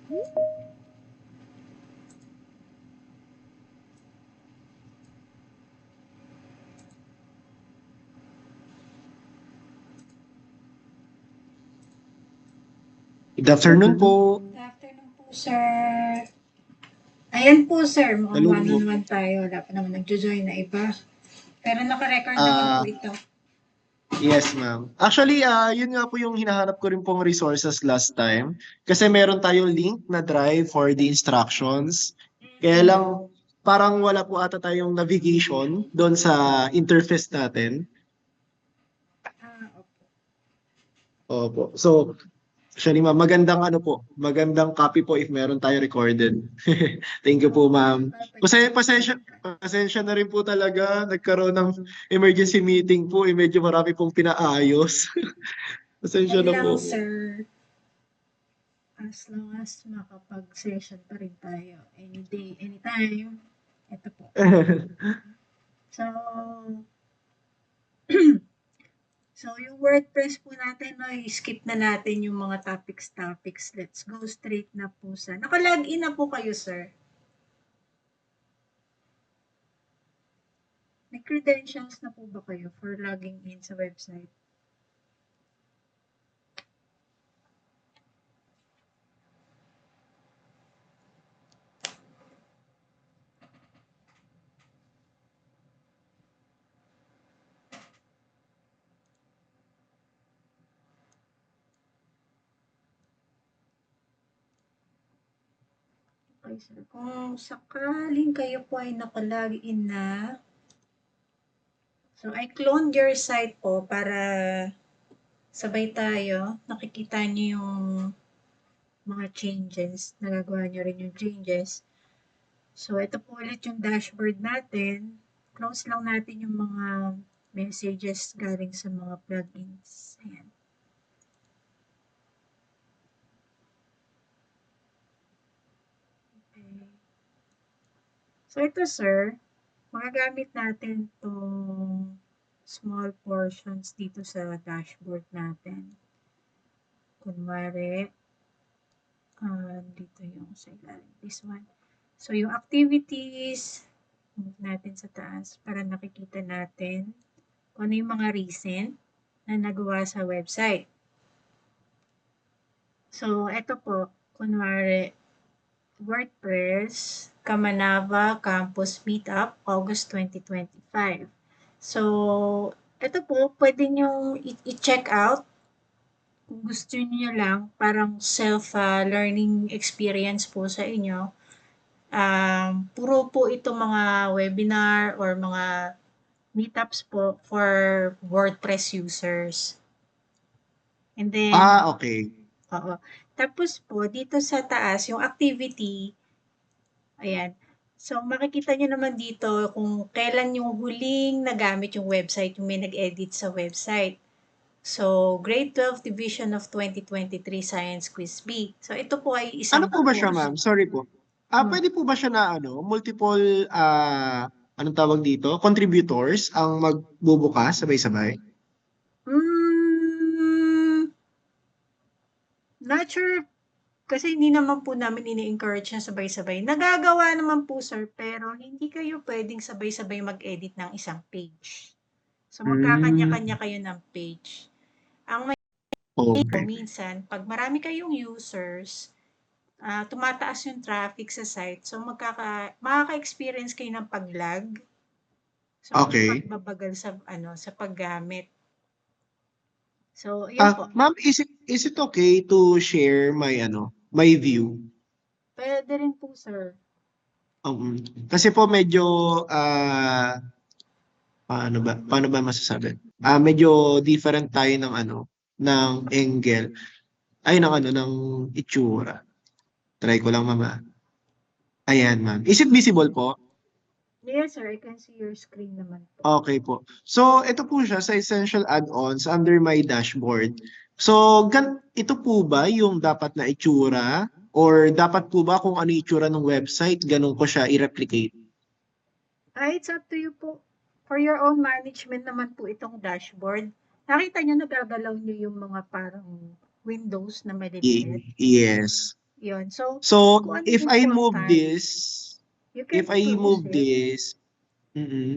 Good afternoon po. Good afternoon po, sir. Ayan po, sir. Mukhang Hello one po. on one tayo. Wala pa naman nagjo-join na iba. Pero naka-record naman po Ah, ito. yes, ma'am. Actually, yun nga po yung hinahanap ko rin pong resources last time. Kasi meron tayong link na drive for the instructions. Kaya lang, parang wala po ata tayong navigation doon sa interface natin. Opo. Opo. So, actually, ma'am, magandang copy po if meron tayo recorded. Thank you po, ma'am. Perfect. Pasensya na rin po talaga. Nagkaroon ng emergency meeting po. Medyo marami pong pinaayos. Pasensya Okay na lang, po. sir. As long as makapag-session pa rin tayo. Any day, anytime. Ito po. So, so yung WordPress po natin, no, skip na natin yung mga topics. Let's go straight na po sa... Naka-login na po kayo, sir. May credentials na po ba kayo for logging in sa website? Okay, sir. Kung sakaling kayo po ay nakalogin na, so I cloned your site po para sabay tayo. Nakikita niyo yung mga changes. Nagagawa niyo rin yung changes. So, ito po ulit yung dashboard natin. Close lang natin yung mga messages galing sa mga plugins. Ayan. Okay. So, ito sir, magagamit natin itong small portions dito sa dashboard natin. Kunwari, dito yung sa ilalim. This one. So, yung activities, move natin sa taas para nakikita natin kung ano yung mga recent na nagawa sa website. So, ito po, kunwari, WordPress, Kamanava Campus Meetup, August 2025. So, ito po, pwede nyo i-check out kung gusto niyo lang, parang self-learning experience po sa inyo. Puro po ito mga webinar or mga meetups po for WordPress users. And then, Okay. oo. Tapos po, dito sa taas, yung activity, ayan. So, makikita nyo naman dito kung kailan yung huling nagamit yung website, yung may nag-edit sa website. So, Grade 12 Division of 2023 Science Quiz B. So, ito po ay Ano isang po ba siya, post. ma'am? Sorry po. Pwede po ba siya na multiple anong tawag dito? Contributors ang magbubukas sabay-sabay? Not sure kasi hindi naman po namin ini-encourage na sabay-sabay. Nagagawa naman po, sir, pero hindi kayo pwedeng sabay-sabay mag-edit ng isang page. So, magkakanya-kanya kayo ng page. Ang may Okay. minsan, pag marami kayong users, tumataas yung traffic sa site. So, makaka-experience kayo ng pag-lag. So, Okay. pagbabagal sa paggamit. So, yan po. Ma'am, is it okay to share my view? Pwede rin po, sir. Um, Kasi po medyo paano ba masasabi? Medyo different tayo ng ng angle ay ng itsura. Try ko lang, ma'am. Ayan, ma'am. Is it visible po? Yes, sir. I can see your screen naman po. Okay po. So, ito po siya sa essential add-ons under my dashboard. So, ito po ba yung dapat na itsura? Or dapat po ba kung ano itsura ng website, ganun ko siya i-replicate? It's up to you po. For your own management naman po itong dashboard. Nakita nyo nagagalaw nyo yung mga parang windows na maliliit. Yes. Yun. So, So, kung ano if yung I move important, this, you if can I close move it this, mm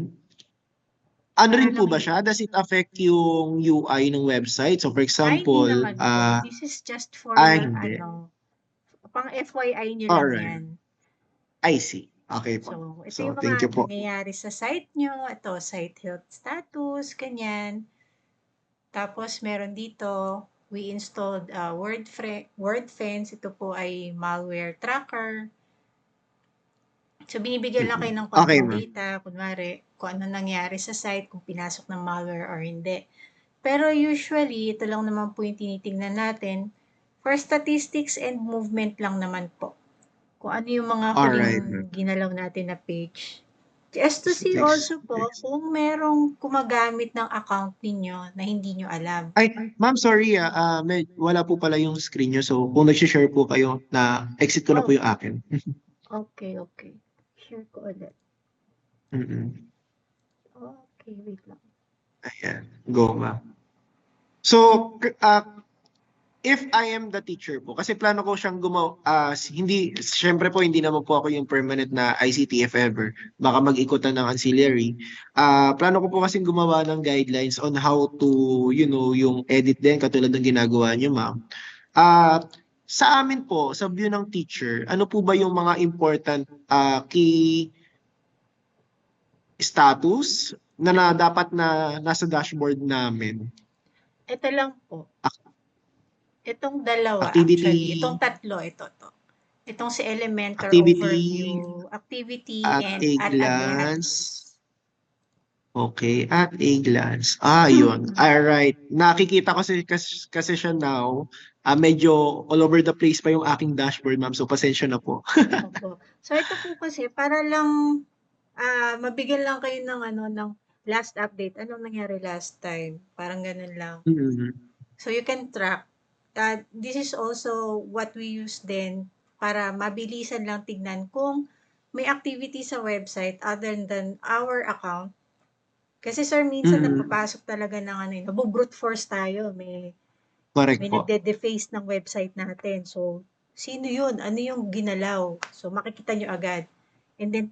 ano para rin po lang ba siya? Does it affect yung UI ng website? So, for hindi example, naman po. This is just for, hindi. pang FYI nyo lang Alright. yan. I see. Okay po. So, ito So, yung thank you mga po. nangyayari sa site nyo. Ito, site health status, ganyan. Tapos, meron dito, we installed WordFence. Ito po ay malware tracker. So, binibigyan lang kayo ng Okay, konting ma'am. data, kunwari, kung ano nangyari sa site, kung pinasok ng malware or hindi. Pero usually, ito lang naman po yung tinitingnan natin. For statistics and movement lang naman po. Kung ano yung mga huling Alright, ma'am. ginalaw natin na page. Just to see Statistics. also po kung merong gumagamit ng account ninyo na hindi nyo alam. Ay, ma'am, sorry wala po pala yung screen nyo. So, kung nag-share po kayo, exit ko na po Oh, yung akin. okay. Share ko ulit. Mm-mm. Okay, wait lang. Ayan. Go, ma'am. So, if I am the teacher po, kasi plano ko siyang syempre po, hindi naman po ako yung permanent na ICT if ever. Baka mag-ikutan ng ancillary. Plano ko po kasing gumawa ng guidelines on how to, yung edit din, katulad ng ginagawa niyo, ma'am. Sa amin po, sa view ng teacher, ano po ba yung mga important key status na dapat na nasa dashboard namin? Ito lang po. Itong dalawa actually. Activity, Itong tatlo, ito. Itong si Elementor activity Overview, Activity, at and a at a glance. glance. Okay, at a glance. Yun. Alright. Nakikita ko kasi siya now. Medyo all over the place pa yung aking dashboard, ma'am. So, pasensya na po. Opo. So, ito po kasi para lang mabigyan lang kayo ng ng last update. Anong nangyari last time? Parang ganun lang. Mhm. So, you can track. This is also what we use din para mabilisan lang tignan kung may activity sa website other than our account. Kasi sir, minsan Mhm. napapasok talaga ng nabo-brute force tayo. Correct May po. nagde-deface ng website natin. So, sino yun? Ano yung ginalaw? So, makikita nyo agad. And then,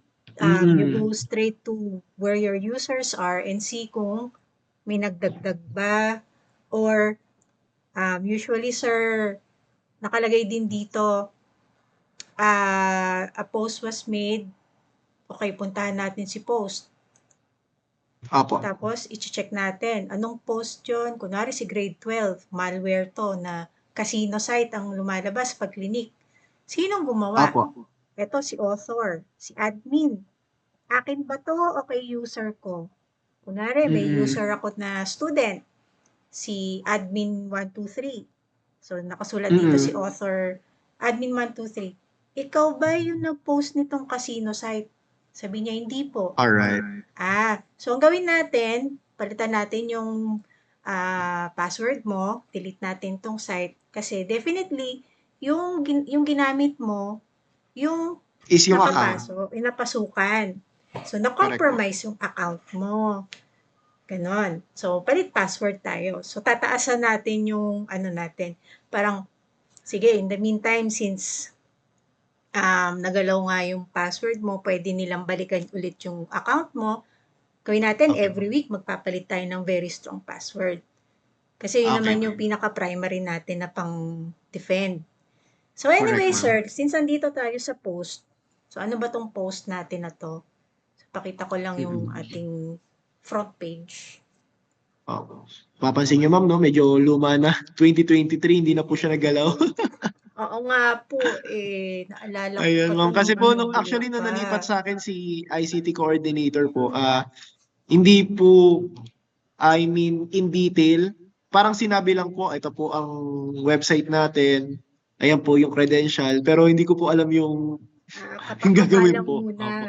you go Mhm. straight to where your users are and see kung may nagdagdag ba or usually sir, nakalagay din dito, a post was made. Okay, puntahan natin si post. Opo. Tapos, i-check natin. Anong post yun? Kunwari si grade 12, malware to na casino site ang lumalabas pag clinic. Sinong gumawa? Opo. Ito si author, si admin. Akin ba to o kay user ko? Kunwari, may Mhm. user ako na student, si admin 123. So, nakasulat dito si Mhm. author, admin 123. Ikaw ba yung nag-post nitong casino site? Sabi niya, hindi po. Alright. So ang gawin natin, palitan natin yung password mo, delete natin tong site kasi definitely yung ginamit mo, yung Is yung account. yung napasukan. So Correct po. na-compromise yung account mo. Ganon. So palit password tayo. So tataasan natin yung natin. Parang sige, in the meantime since nagalaw nga yung password mo, pwede nilang balikan ulit yung account mo. Gawin natin Okay po. every week magpapalit tayo ng very strong password. Kasi yun Okay. naman yung pinaka-primary natin na pang-defend. So Correct, anyway, ma'am. sir, since andito tayo sa post, so ano ba tong post natin na to? So, pakita ko lang yung Mhm. ating front page. Opo. Papansin niyo, ma'am, no? Medyo luma na. 2023, hindi na po siya nagalaw. Oo nga po, naalala ko pa Ayun, to ma'am. Kasi nung po, buo actually, nung pa. nalipat sa akin si ICT coordinator po, hindi po, I mean, in detail, parang sinabi lang po, ito po ang website natin, ayan po yung credential, pero hindi ko po alam yung, yung Kapakapa gagawin lang po. muna. Opo.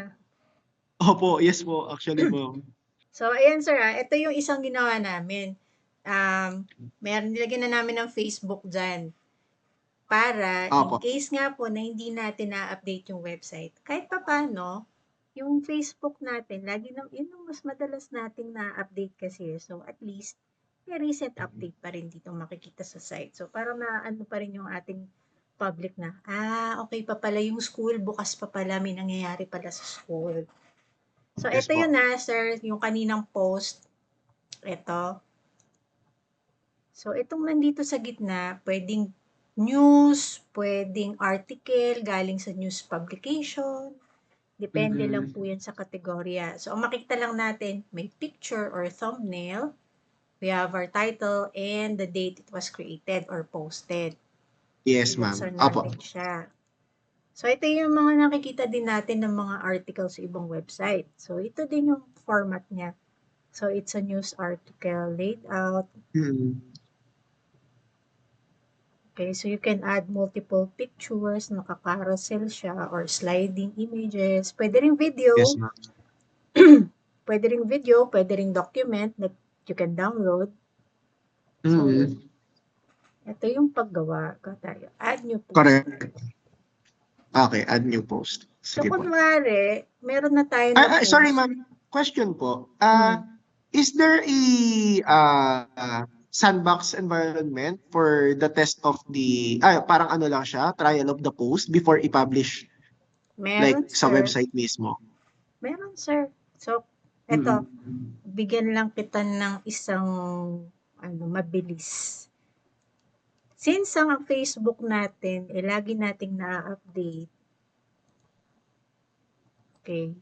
Opo, yes po, actually, ma'am. So, ayan sir, ito yung isang ginawa namin. Meron nilagyan na namin ng Facebook dyan. Para in Opo. case nga po na hindi natin na-update yung website, kahit pa paano, yung Facebook natin, lagi na, yun yung mas madalas nating na-update kasi. So, at least, may recent update pa rin dito makikita sa site. So, para maano pa rin yung ating public na. Okay pa pala yung school, bukas pa pala, may nangyayari pala sa school. So, Yes ito po. yun na, sir, yung kaninang post. Ito. So, itong nandito sa gitna, pwedeng news, pwedeng article, galing sa news publication. Depende lang po yan sa kategorya. So, ang makikita lang natin, may picture or thumbnail. We have our title and the date it was created or posted. Yes, ma'am. Bubuksan Opo. natin siya. So, ito yung mga nakikita din natin ng mga articles sa ibang website. So, ito din yung format niya. So, it's a news article laid out. Okay, so you can add multiple pictures, naka-carousel siya, or sliding images. Pwede rin video. Yes, ma'am. Pwede ring video, pwede ring document that you can download. So, ito yung paggawa. Tayo. Add new post. Correct. Okay, add new post. So, Sige po. kunwari, meron na tayo na post. Sorry, ma'am. Question po. Is there a sandbox environment for the test of the parang ano lang siya, trial of the post before i-publish Meron, like sa sir. website mismo? Meron, sir. So, eto, bigyan lang kita ng isang mabilis. Since ang Facebook natin, lagi nating na-update. Okay.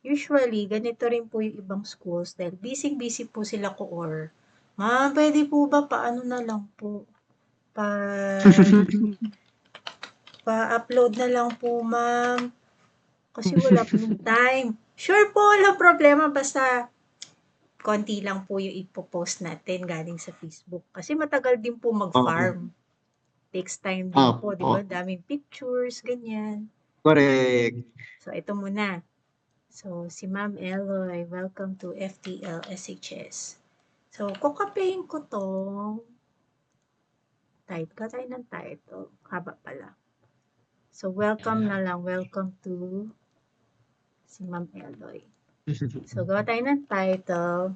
Usually, ganito rin po yung ibang schools dahil busy-busy po sila ko-or. Ma'am, pwede po ba paano na lang po? Pa-upload na lang po, ma'am. Kasi wala pong time. Sure po, walang problema. Basta konti lang po yung ipopost natin galing sa Facebook. Kasi matagal din po mag-farm. Takes time din po, di ba? Daming pictures, ganyan. Correct. So, ito muna. So, si Ma'am Eloy, welcome to FTL SHS. So, kukapein ko tong type ka tayo ng title. Haba pala. So, welcome na lang. Welcome to si Ma'am Eloy. So, gawa tayo ng title.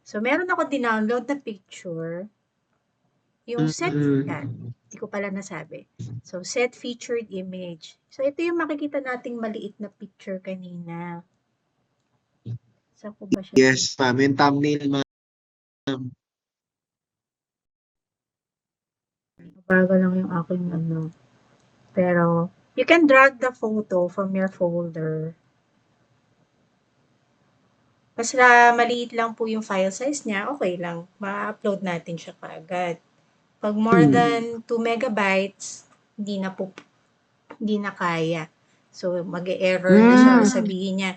So, meron ako dinownload na picture. Yung set, hindi ko pala nasabi. So, set featured image. So, ito yung makikita nating maliit na picture kanina. Saan ko ba siya? Yes, ma'am. Yung thumbnail, ma'am. Bago lang yung aking Pero, you can drag the photo from your folder. Basta maliit lang po yung file size niya, okay lang. Ma-upload natin siya kaagad. Pag more than 2 megabytes, hindi na kaya. So, mag-e-error na siya or sabihin niya,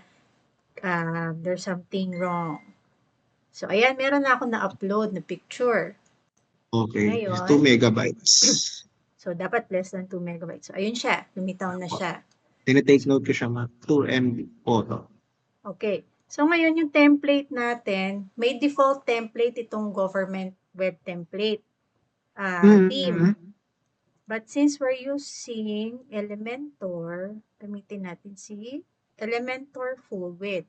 there's something wrong. So, ayan, meron na ako na-upload na picture. Okay. Ngayon, 2 megabytes. So, dapat less than 2 megabytes. So, ayun siya. Lumitaw na siya. Tinitake note ko siya, ma'am. 2 MB photo. Okay. So, ngayon yung template natin, may default template itong government web template theme. But since we're using Elementor, gamitin natin si Elementor full width.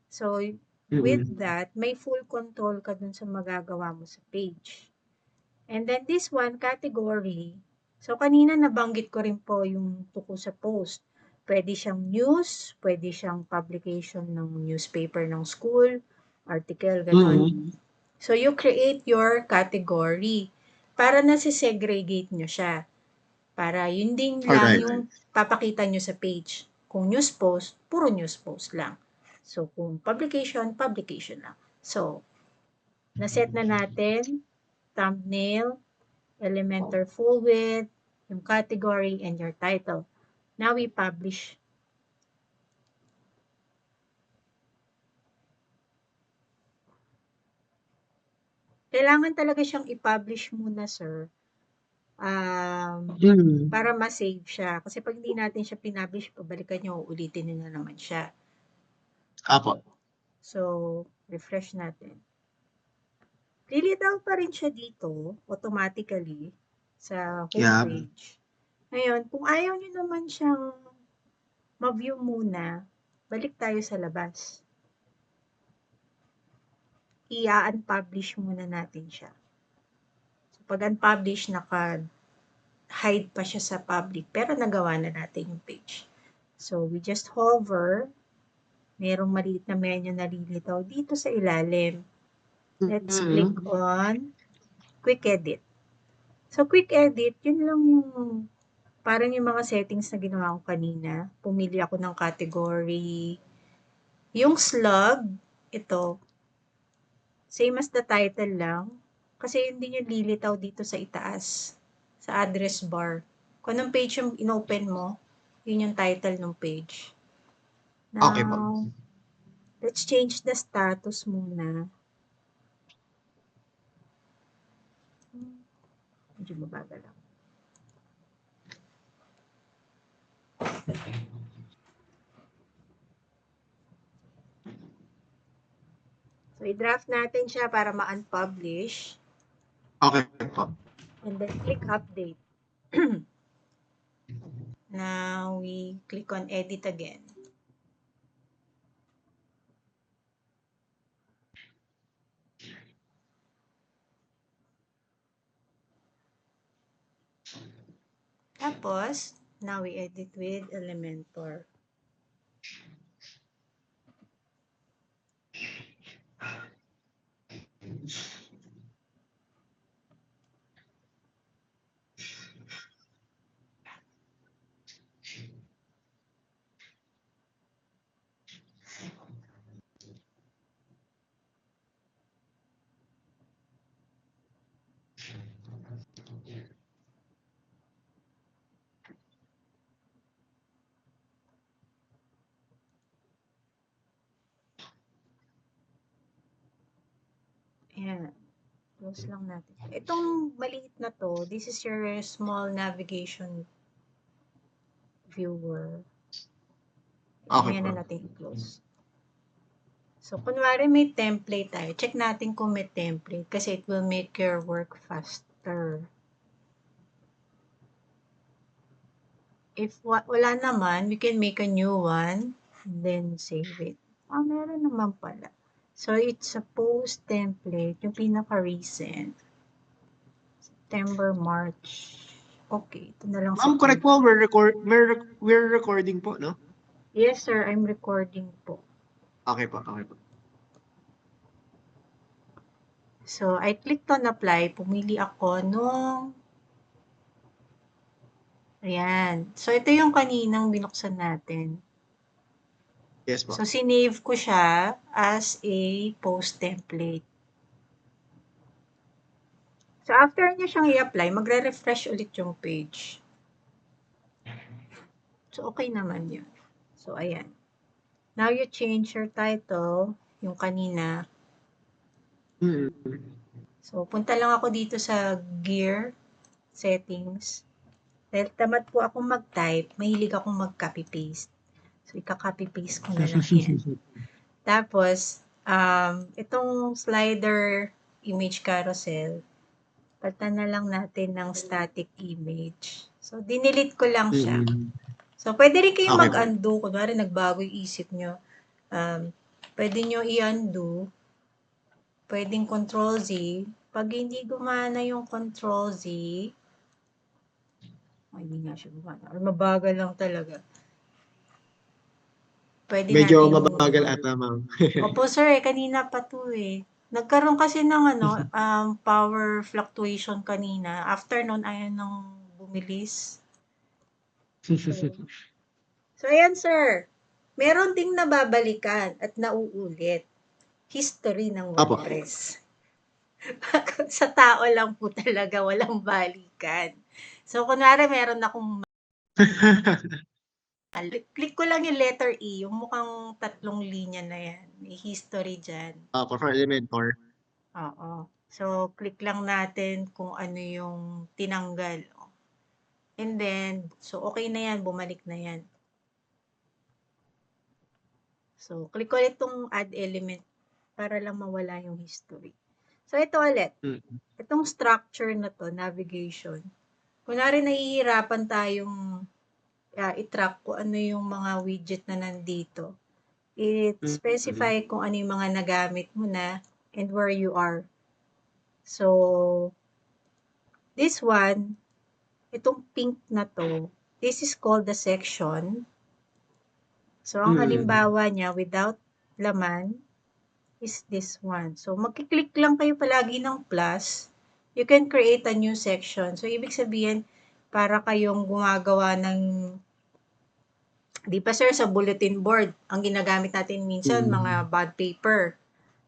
So, with that, may full control ka dun sa magagawa mo sa page. And then this one, category. So, kanina nabanggit ko rin po yung tuko sa post. Pwede siyang news, pwede siyang publication ng newspaper ng school, article, gano'n. So, you create your category para nasi-segregate nyo siya. Para yun din lang yung papakita nyo sa page. Kung news post, puro news post lang. So, kung publication, publication lang. So, naset na natin, thumbnail, Elementor full width, yung category, and your title. Now we publish. Kailangan talaga siyang i-publish muna, sir. Para ma-save siya. Kasi pag hindi natin siya pinablish, pabalikan nyo, ulitin nyo na naman siya. Apo. So, refresh natin. Lilitaw pa rin siya dito, automatically, sa homepage. Ngayon, kung ayaw nyo naman siyang ma-view muna, balik tayo sa labas. I-unpublish muna natin siya. So, pag unpublish, hide pa siya sa public, pero nagawa na natin yung page. So, we just hover. Merong maliit na menu na lilitaw dito sa ilalim. Let's click on Quick Edit. So, Quick Edit, yun lang yung parang yung mga settings na ginawa ko kanina. Pumili ako ng category. Yung slug, ito, same as the title lang. Kasi yun din yung lilitaw dito sa itaas, sa address bar. Kung anong page yung inopen mo, yun yung title ng page. Okay po. Now, let's change the status muna. Medyo mabagal lang. So, i-draft natin siya para ma-unpublish. Okay po. And then, click Update. Now, we click on Edit again. Tapos, now we edit with Elementor. Ayan. Close lang natin. Itong maliit na to, this is your small navigation viewer. Okay Mamaya po. na natin i-close. So, kunwari may template tayo. Check natin kung may template kasi it will make your work faster. If wala naman, we can make a new one and then save it. Meron naman pala. So, it's a post template, yung pinaka-recent. September, March. Okay, ito na lang Ma'am, correct po, we're recording po, no? Yes, sir. I'm recording po. Okay po, okay po. So, I clicked on apply. Pumili ako nung... Ayan. So, ito yung kaninang binuksan natin. Yes po. So, sinave ko siya as a post template. So, after niya siyang i-apply, magre-refresh ulit yung page. So, okay naman yun. So, ayan. Now, you change your title, yung kanina. So, punta lang ako dito sa gear settings. Dahil tamad po akong mag-type, mahilig akong mag-copy-paste. So, ika-copy-paste ko na lang yan. Tapos, itong slider image carousel, palitan na lang natin ng static image. So, dinilit ko lang siya. So, pwede rin kayo Okay po. mag-undo. Kunwari, nagbago yung isip nyo. Pwede nyo i-undo. Pwedeng Control-Z. Pag hindi gumana yung Control-Z, hindi nga siya gumana. Or mabagal lang talaga. Pwede Medyo nating... mabagal ata, ma'am. Opo, sir. Kanina pa to eh. Nagkaroon kasi ng power fluctuation kanina. After nun, ayaw nang bumilis. So, ayan, sir. Meron ding nababalikan at nauulit. History ng Apo. WordPress. Sa tao lang po talaga, walang balikan. So, kunwari meron akong click ko lang yung letter E, yung mukhang 3 linya na yan. May history dyan. Apo, for Elementor. Oo. So, click lang natin kung ano yung tinanggal. And then, so okay na yan, bumalik na yan. So, click ulit itong add element para lang mawala yung history. So, ito ulit. Itong structure na to, navigation. Kunwari nahihirapan tayong i-track kung ano yung mga widget na nandito. It-specify kung ano yung mga nagamit mo na and where you are. So, this one, itong pink na to, this is called the section. So, ang halimbawa niya without laman is this one. So, magkiklik lang kayo palagi ng plus. You can create a new section. So, ibig sabihin, para kayong gumagawa ng, di ba sir, sa bulletin board, ang ginagamit natin minsan, mga bond paper.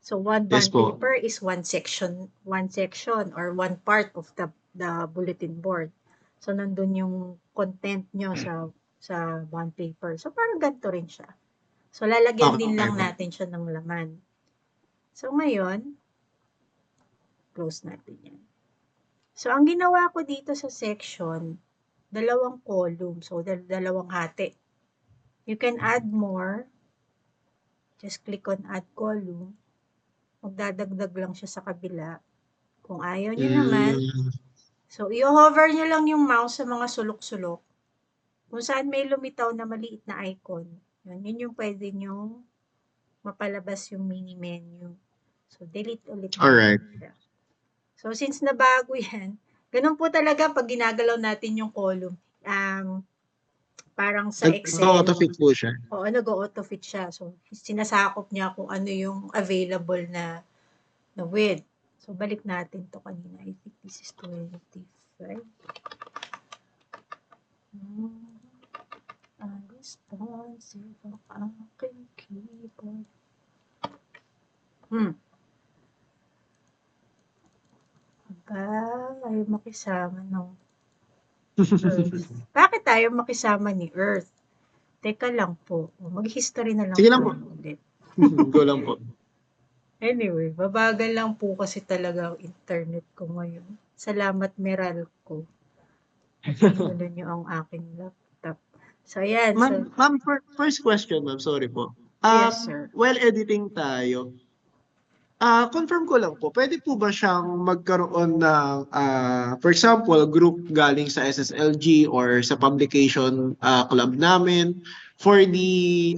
So, one Yes bond po. paper is one section or one part of the bulletin board. So, nandun yung content nyo sa bond paper. So, parang ganito rin siya. So, lalagyan din lang natin siya ng laman. So, ngayon, close natin yan. So, ang ginawa ko dito sa section, dalawang column. So, dalawang hati. You can add more. Just click on add column. Magdadagdag lang siya sa kabila. Kung ayaw nyo naman, so, i-hover nyo lang yung mouse sa mga sulok-sulok. Kung saan may lumitaw na maliit na icon. Yun yung pwede nyo mapalabas yung mini menu. So, delete ulit. Alright. So, since nabago yan, ganun po talaga pag ginagalaw natin yung column. Parang sa Excel. Nag-auto-fit po siya. Oo, nag-auto-fit siya. So, sinasakop niya kung ano yung available na width. So, balik natin to kanina. I think this is 25. Unresponsive ang aking keyboard. Ayaw makisama ng Earth. Bakit tayo makisama ni Earth? Teka lang po. Mag-history na lang Sige lang po. ulit. Go lang po. Anyway, babagal lang po kasi talaga ang internet ko ngayon. Salamat Meralco. Ano nyo ang aking laptop. So, ayan. Ma'am, first question, ma'am. Sorry po. Yes, sir. While editing tayo, confirm ko lang po, pwede po ba siyang magkaroon ng, for example, group galing sa SSLG or sa publication club namin for the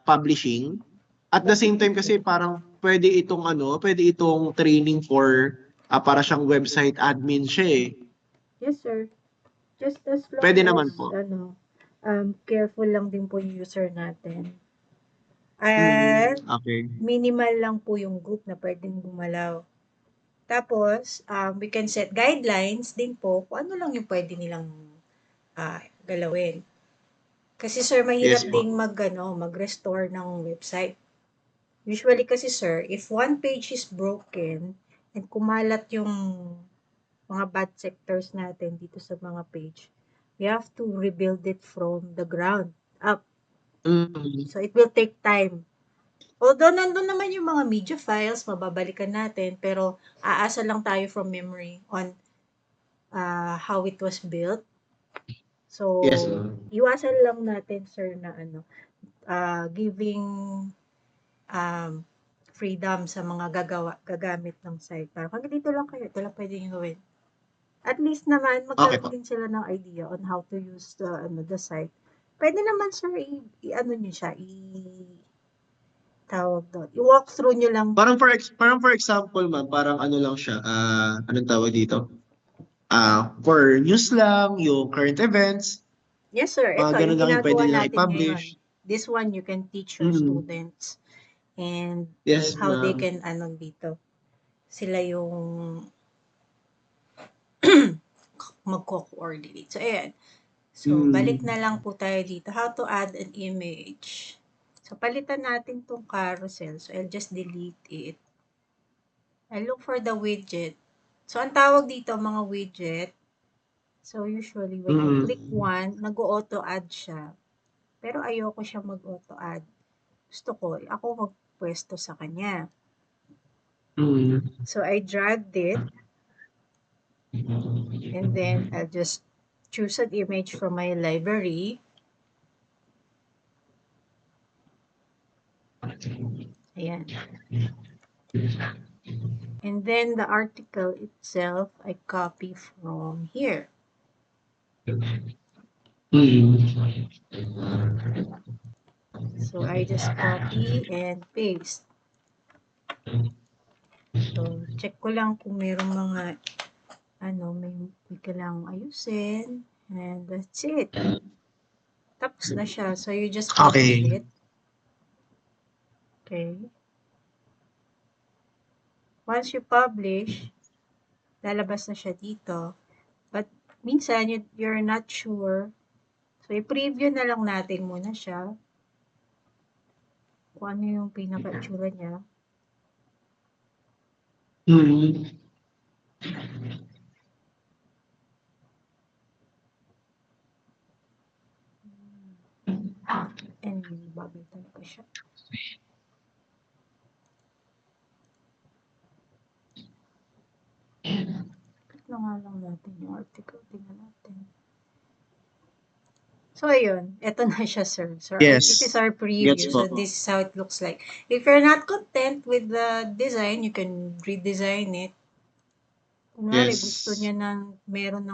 publishing? At the same time kasi parang pwede itong training for para siyang website admin siya eh. Yes, sir. Just as long Pwede as, naman po. Careful lang din po yung user natin. At Okay. minimal lang po yung group na pwedeng gumalaw. Tapos, we can set guidelines din po kung ano lang yung pwede nilang galawin. Kasi sir, mahirap Yes po. ding mag-restore ng website. Usually kasi sir, if one page is broken and kumalat yung mga bad sectors natin dito sa mga page, we have to rebuild it from the ground up. So, it will take time. Although, nandun naman yung mga media files, mababalikan natin, pero aasa lang tayo from memory on how it was built. So, Yes. iwasan lang natin, sir, na giving freedom sa mga gagamit ng site. Parang hanggang dito lang kayo, ito lang pwede nyo gawin. At least naman, magkaroon din sila ng idea on how to use the site. Pwede naman, sir, tawag doon. I-walk through nyo lang. Parang for example, ma'am, parang ano lang siya, anong tawag dito? For news lang, yung current events. Yes, sir. Ito, Ganun yung lang yung pwede ginagawa nila natin i-publish. ngayon. This one, you can teach your students and Yes, how they ma'am. can, dito, sila yung magko-coordinate. So, ayan. So, balik na lang po tayo dito. How to add an image. So, palitan natin tong carousel. So, I'll just delete it. I'll look for the widget. So, ang tawag dito, mga widget. So, usually, when you click one, nag-auto-add siya. Pero ayoko siya mag-auto-add. Gusto ko, ako magpwesto sa kanya. So, I dragged it. And then, I'll just choose an image from my library. Ayan. And then, the article itself, I copy from here. So, I just copy and paste. So, check ko lang kung mayroong mga may kailangang ayusin, and that's it. Tapos na siya. So, you just publish Okay. it. Okay. Once you publish, lalabas na siya dito. But, minsan, you're not sure. So, i-preview na lang natin muna siya. Kung ano yung pinaka-itsura niya. Mm. And, bagal talaga siya. Click na nga lang natin yung article. Tingnan natin. So, ayun. Ito na siya, sir. So, this is Yes. our preview. Gets So, po. this is how it looks like. If you're not content with the design, you can redesign it. Kunwari, gusto Yes. niya meron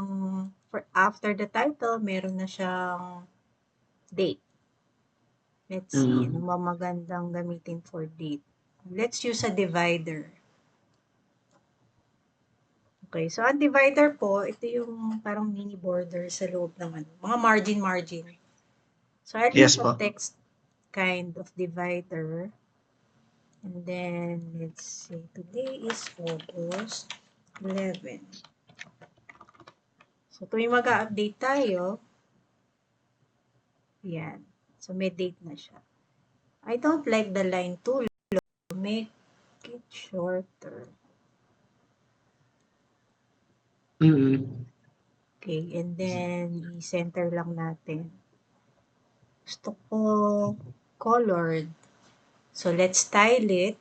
after the title, meron na siyang date. Let's see, ano Mm. ba magandang gamitin for date? Let's use a divider. Okay, so ang divider po, ito yung parang mini border sa loob ng mga margin. So I'll Yes use a po. text kind of divider. And then, let's see, today is August 11. So tuwing mag-update tayo, yan. So may date na siya. I don't like the line too long. Make it shorter. Mm. Okay, and then i-center lang natin. Gusto ko colored. So let's style it.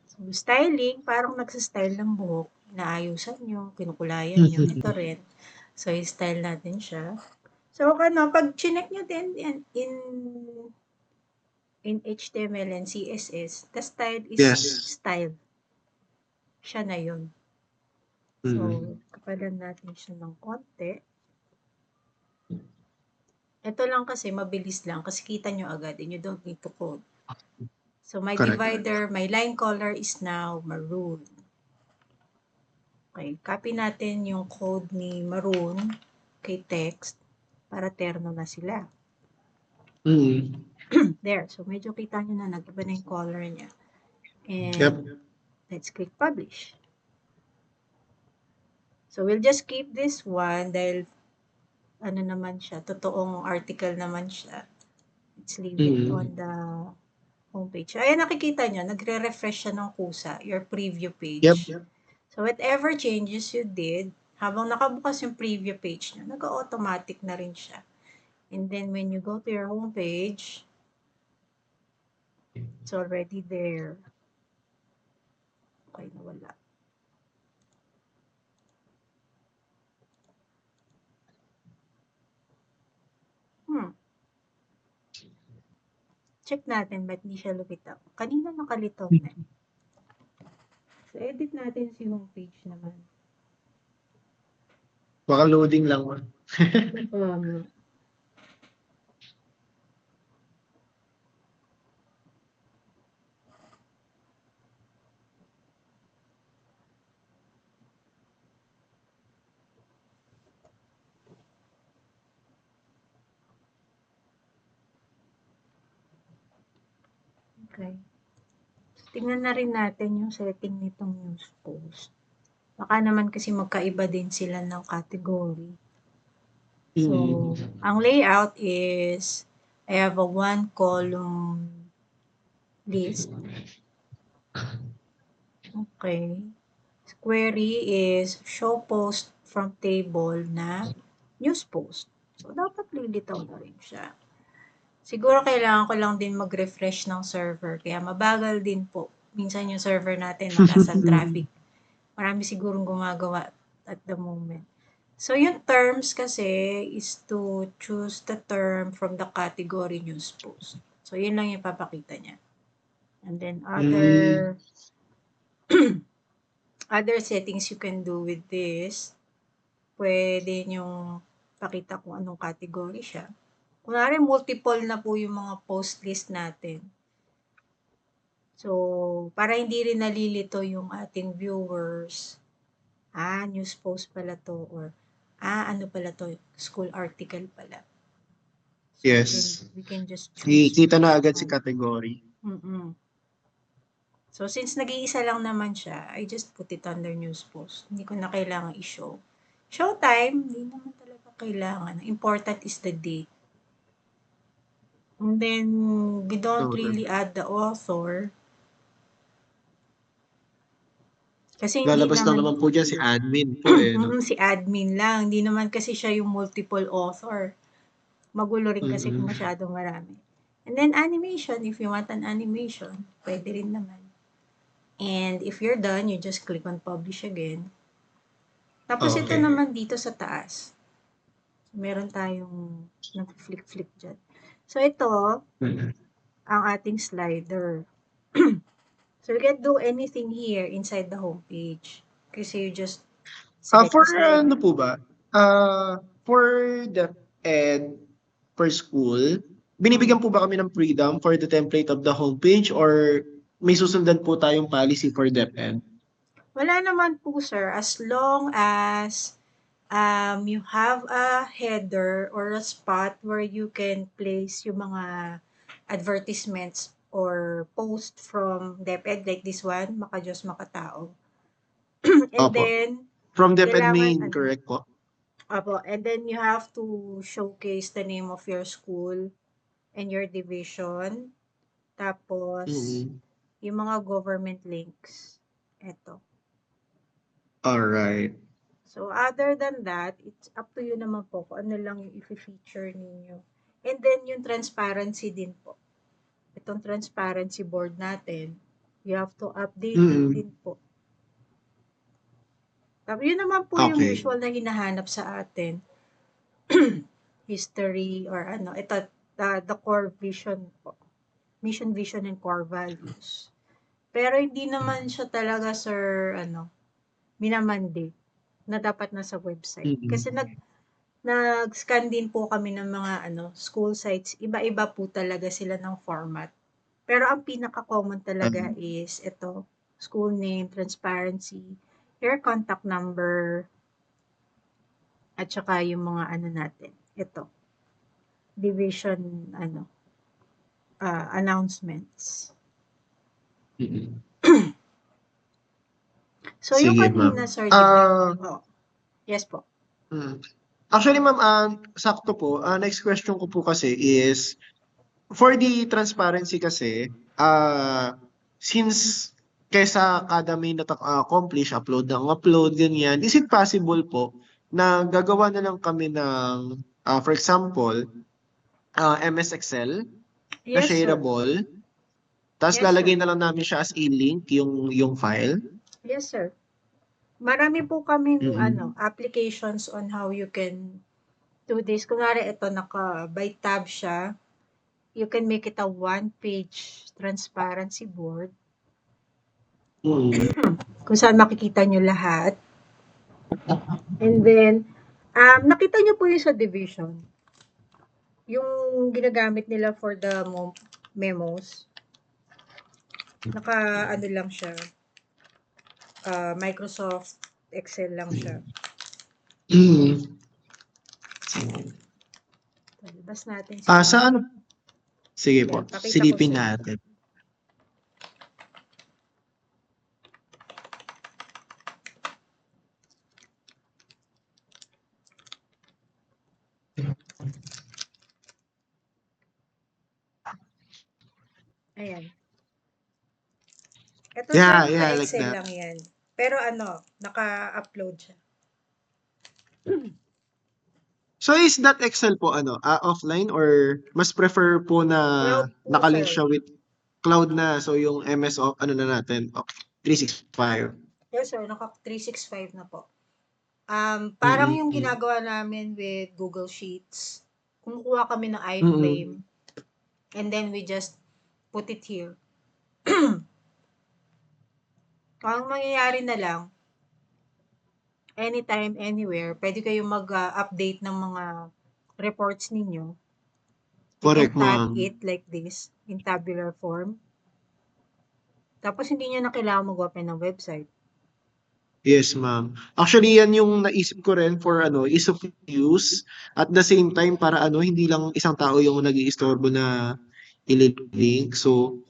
So styling, parang nagsa-style ng buhok. Inaayusan nyo, kinukulayan nyo. Ito rin. So i-style natin siya. So pag chinek nyo din in HTML and CSS, the style is Yes. style. Siya na yun. So, Mm. kapalan natin siya ng konti. Ito lang kasi, mabilis lang. Kasi kita nyo agad and you don't need to code. So, my Correct. divider, my line color is now maroon. Okay, copy natin yung code ni maroon kay text para terno na sila. Mm. There. So, medyo kita nyo na nag-iba na yung color niya. And, Yep. let's click publish. So, we'll just keep this one dahil ano naman siya, totoong article naman siya. Let's leave it on the homepage. Ayan, nakikita nyo, nagre-refresh siya ng kusa, your preview page. Yep. So, whatever changes you did, habang nakabukas yung preview page nyo, nag-automatic na rin siya. And then, when you go to your homepage, it's already there. Okay, nawala. Check natin ba't hindi siya lumitaw. Kanina nakalitaw na. So, edit natin si homepage naman. Baka loading lang mo. Okay. So, tingnan na rin natin yung setting nitong news post. Baka naman kasi magkaiba din sila ng category. So, ang layout is, I have a one column list. Okay. Query is show post from table na news post. So, dapat lilitaw na rin siya. Siguro kailangan ko lang din mag-refresh ng server. Kaya mabagal din po. Minsan yung server natin mataas ang traffic. Marami sigurong gumagawa at the moment. So, yung terms kasi is to choose the term from the category news post. So, yun lang yung papakita niya. And then, other settings you can do with this, pwede nyong pakita kung anong category siya. Kunwari, multiple na po yung mga post list natin. So, para hindi rin nalilito yung ating viewers, news post pala 'to or, ano pala 'to, school article pala. So, Yes. we can just choose Kita na which agad si one. category. Mm. So, since nag-iisa lang naman siya, I just put it under news post. Hindi ko na kailangan i-show. Showtime, hindi naman talaga kailangan. Important is the date. And then, we don't Okay. really add the author kasi hindi Lalabas lang naman naman po dyan si admin po eh, no? si admin lang. Hindi naman kasi siya yung multiple author. Magulo rin kasi kung Mm-mm. masyadong marami. And then animation, if you want an animation, pwede rin naman. And if you're done, you just click on publish again. Tapos ito Okay. naman dito sa taas. Meron tayong nag-flick-flick dyan. So ito, Mm-mm. ang ating slider. So you can do anything here inside the homepage. Kasi you just select For the slider. ano po ba? For the ed per school, binibigyan po ba kami ng freedom for the template of the homepage or may susundan po tayong policy for DepEd? Wala naman po sir, as long as you have a header or a spot where you can place yung mga advertisements or post from DepEd like this one, Maka Diyos Makatao. And Opo. then, From DepEd kailangan main, correct po? and then you have to showcase the name of your school and your division. Tapos, Mm-mm. yung mga government links. Eto. Alright. So, other than that, it's up to you naman po kung ano lang yung i-feature ninyo. And then, yung transparency din po. Itong transparency board natin, you have to update it Mm-mm. din po. Tapos, yun naman po yung Okay. usual na hinahanap sa atin. History or ano. Ito, the core vision po. Mission, vision, and core values. Pero hindi naman siya talaga, sir, minamandate na dapat nasa website. Mm-mm. Kasi nag-scan din po kami ng mga school sites. Iba-iba po talaga sila ng format. Pero ang pinaka-common talaga Um, is ito, school name, transparency, your contact number, at saka yung mga natin. Ito, division, announcements. mm-mm. So, yung Sige, kanina, ma'am. sir, di ba? Oh, yes po. Actually, ma'am, sakto po. Next question ko po kasi is, for the transparency kasi, since kesa kada may accomplish, upload ng upload, ganyan, is it possible po na gagawa na lang kami ng, for example, MS Excel na Yes, sir. shareable, tapos Yes, sir. lalagay na lang namin siya as a-link, yung file? Yes, sir. Marami po kaming Mm-mm. applications on how you can do this. Kunwari, ito, by tab siya. You can make it a one-page transparency board Mm-mm. kung saan makikita nyo lahat. And then, nakita nyo po yung sa division. Yung ginagamit nila for the memos. Lang siya. Microsoft Excel lang siya. Mm-mm. Labas natin Sa ano? Sige po, Yan, pakita ko silipin sa inyo. natin. Ayan. Ito sir, Yeah, like naka-Excel that. lang yan. Pero naka-upload siya. So is that Excel po offline or mas prefer po na Cloud po, nakalink sir. siya with cloud na, so yung MS na natin, 365. Yes, sir. Naka-365 na po. Parang yung ginagawa namin with Google Sheets, kumukuha kami ng iframe, and then we just put it here. Ang mangyayari na lang, anytime, anywhere, pwede kayong mag-update ng mga reports ninyo. You can Correct, tag ma'am. it like this, in tabular form. Tapos hindi niyo na kailangan mag-open ng website. Yes, ma'am. Actually, yan yung naisip ko rin for ease of use. At the same time, para hindi lang isang tao yung nag-iistorbo na ililink. So,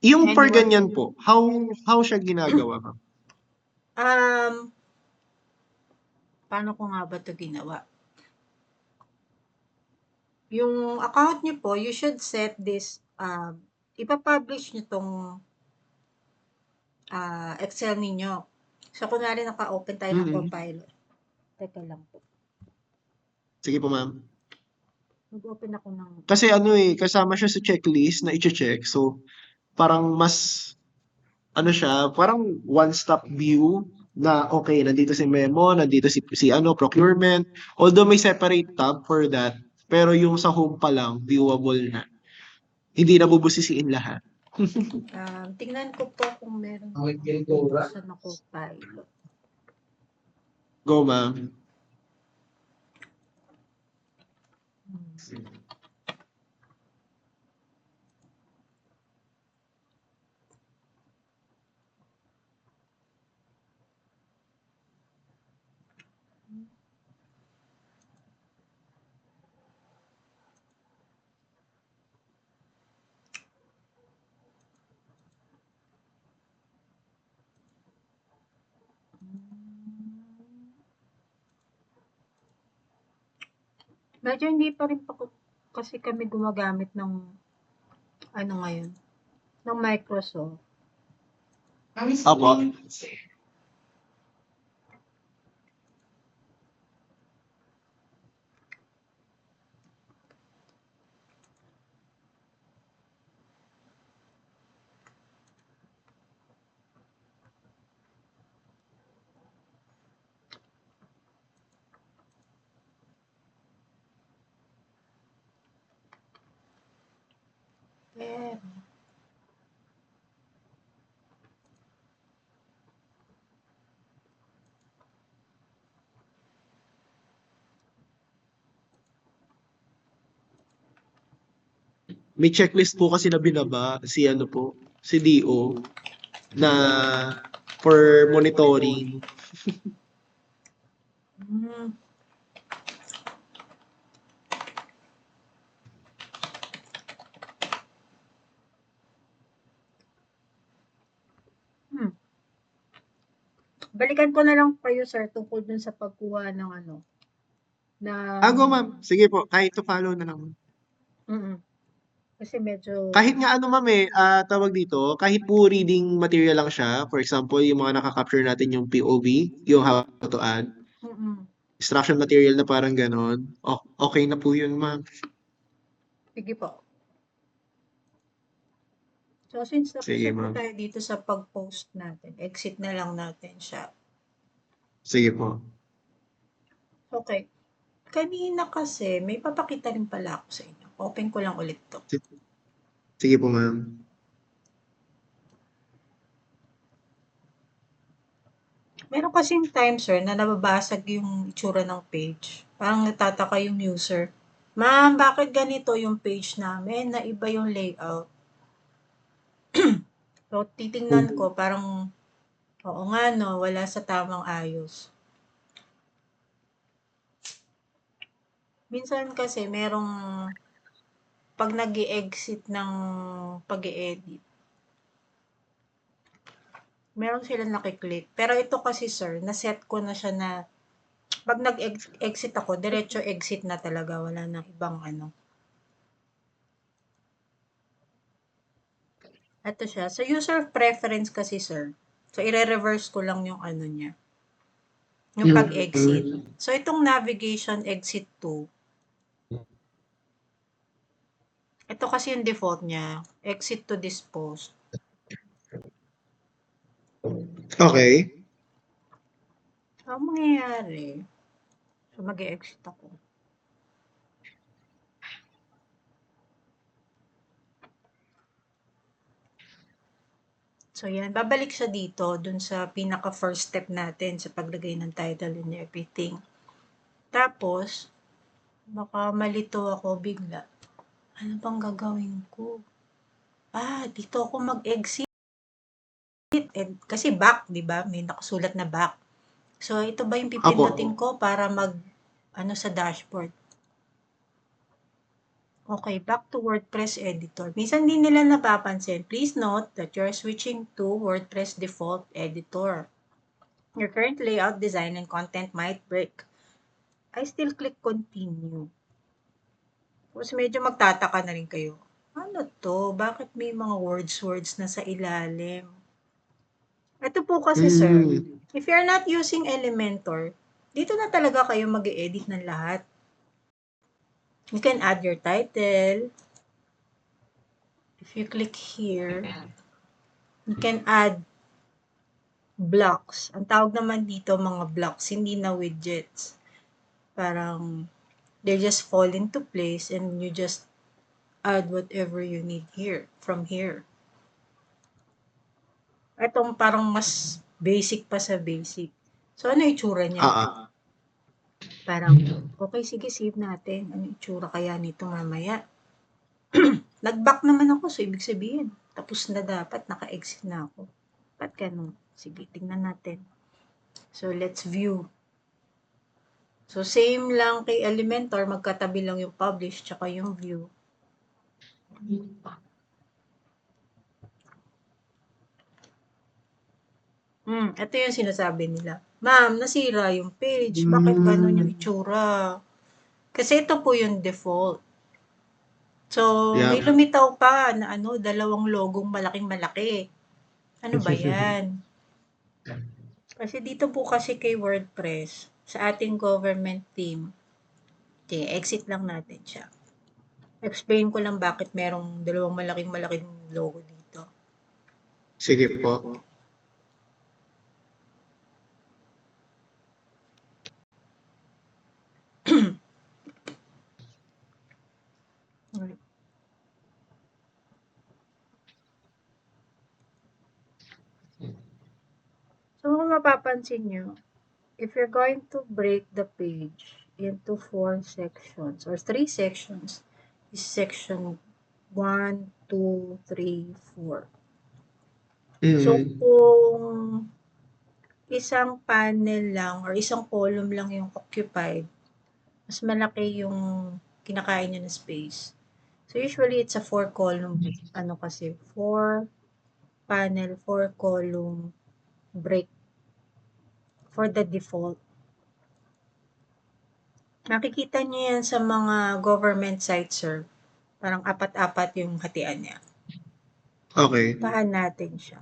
yung for Anyone ganyan can. po, how siya ginagawa, ma'am? Um, paano ko nga ba 'to ginawa? Yung account niyo po, you should set this, ipa-publish niyo 'tong, Excel ninyo. So, kunwari naka-open tayo ng Mm. Copilot. Teka lang po. Sige po, ma'am. Mag-open ako ng Kasi kasama siya sa checklist na i-check. So, parang mas, siya, parang one-stop view na okay, nandito si Memo, nandito si procurement. Although may separate tab for that, pero yung sa home pa lang, viewable na. Hindi na bubusisiin lahat. tingnan ko po kung meron Okay, akong ganito ra. binuksan na Copilot. Go, ma'am. Hmm. Medyo hindi pa rin pa kasi kami gumagamit ng ano ngayon, ng Microsoft. Apo. Pero, May checklist po kasi na binaba si DO na for monitoring. hmm, hmm. Balikan ko na lang kayo sir tungkol dun sa pagkuha ng ano, ng, Go, ma'am. Sige po, kahit to follow na lang. mm, kasi medyo, Kahit nga ma'am tawag dito, kahit po reading material lang siya, for example, yung mga nakaka-capture natin yung POV, yung how to add, mm, instruction material na parang ganon, okay na po yun, ma'am. sige po. So, since tapos Sige, na po ma'am. tayo dito sa pag-post natin, exit na lang natin siya. Sige po. Okay. Kanina kasi, may papakita rin pala ako sa inyo. Open ko lang ulit to. Sige po, ma'am. Meron kasing time, sir, na nababasag yung itsura ng page. Parang natataka yung user. Ma'am, bakit ganito yung page namin na iba yung layout? So, titingnan ko, parang, oo nga no, wala sa tamang ayos. Minsan kasi merong, pag nag exit ng pag edit meron silang nakiklik. Pero ito kasi sir, na-set ko na siya na pag nag-exit ako, diretso exit na talaga. Wala nang ibang ano. Ito siya. Sa user preference kasi sir. So, ire-reverse ko lang yung ano niya. Yung pag-exit. So, itong navigation exit to. Ito kasi yung default niya. Exit to this post. Okay. So, ang mangyayari. So, mag-exit ako. So, yan. Babalik siya dito, dun sa pinaka first step natin sa paglagay ng title and everything. Tapos, baka malito ako bigla. Ano bang gagawin ko? Dito ako mag-exit. kasi back, di ba? May nakasulat na back. So, ito ba yung Apo. pipindutin ko para sa dashboard? Okay, back to WordPress editor. Minsan din nila napapansin. Please note that you're switching to WordPress default editor. Your current layout, design, and content might break. I still click continue. Tapos medyo magtataka na rin kayo. Ano to? Bakit may mga words na sa ilalim? Ito po kasi, sir, if you're not using Elementor, dito na talaga kayo mag-edit ng lahat. You can add your title. If you click here, you can add blocks. Ang tawag naman dito mga blocks, hindi na widgets. Parang they just fall into place and you just add whatever you need here, from here. Itong parang mas basic pa sa basic. So, ano itsura niya? Parang, okay, sige, save natin. Ano itsura kaya nito mamaya? Nag-back naman ako, so ibig sabihin, tapos na dapat, naka-exit na ako. Ba't ganun? Sige, tingnan natin. So, let's view. So, same lang kay Elementor, magkatabi lang yung publish tsaka yung view. Ito yung sinasabi nila. Ma'am, nasira yung page. Bakit ganun yung itsura? Kasi ito po yung default. So, may lumitaw pa na dalawang logong malaking-malaki. Ano ba yan? Kasi dito po kasi kay WordPress, sa ating government team, okay, exit lang natin siya. Explain ko lang bakit merong dalawang malaking-malaking logo dito. Sige po. So, kung mapapansin nyo, if you're going to break the page into 4 sections or 3 sections, is section 1, 2, 3, 4. So, kung isang panel lang or isang column lang yung occupied, mas malaki yung kinakain niya na space. So, usually, it's a 4 column, 4 panel, 4 column break for the default. Nakikita niyo yan sa mga government sites, sir. Parang 4-4 yung hatian niya. Okay. Paan natin siya.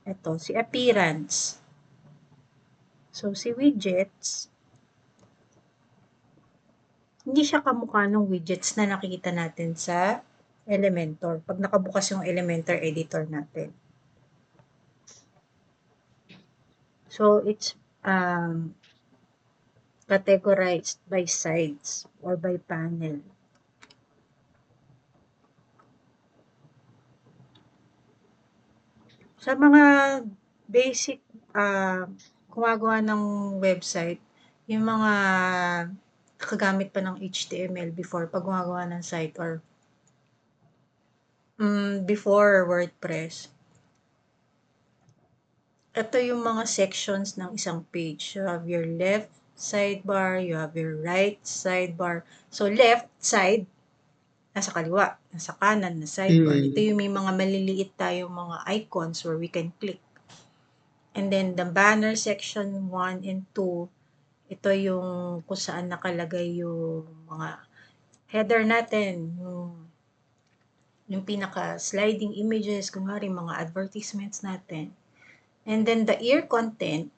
Ito, si appearance. So, si widgets, hindi siya kamukha ng widgets na nakikita natin sa Elementor. Pag nakabukas yung Elementor editor natin. So, it's categorized by sides or by panel. Sa mga basic gumagawa ng website, yung mga nakagamit pa ng HTML before pag gumagawa ng site or before WordPress. Ito yung mga sections ng isang page. You have your left sidebar, you have your right sidebar. So, left side, nasa kaliwa, nasa kanan na sidebar. Ito yung may mga maliliit tayong mga icons where we can click. And then, the banner section 1 and 2, ito yung kung saan nakalagay yung mga header natin, yung pinaka-sliding images, kunwari mga advertisements natin. And then, the ear content,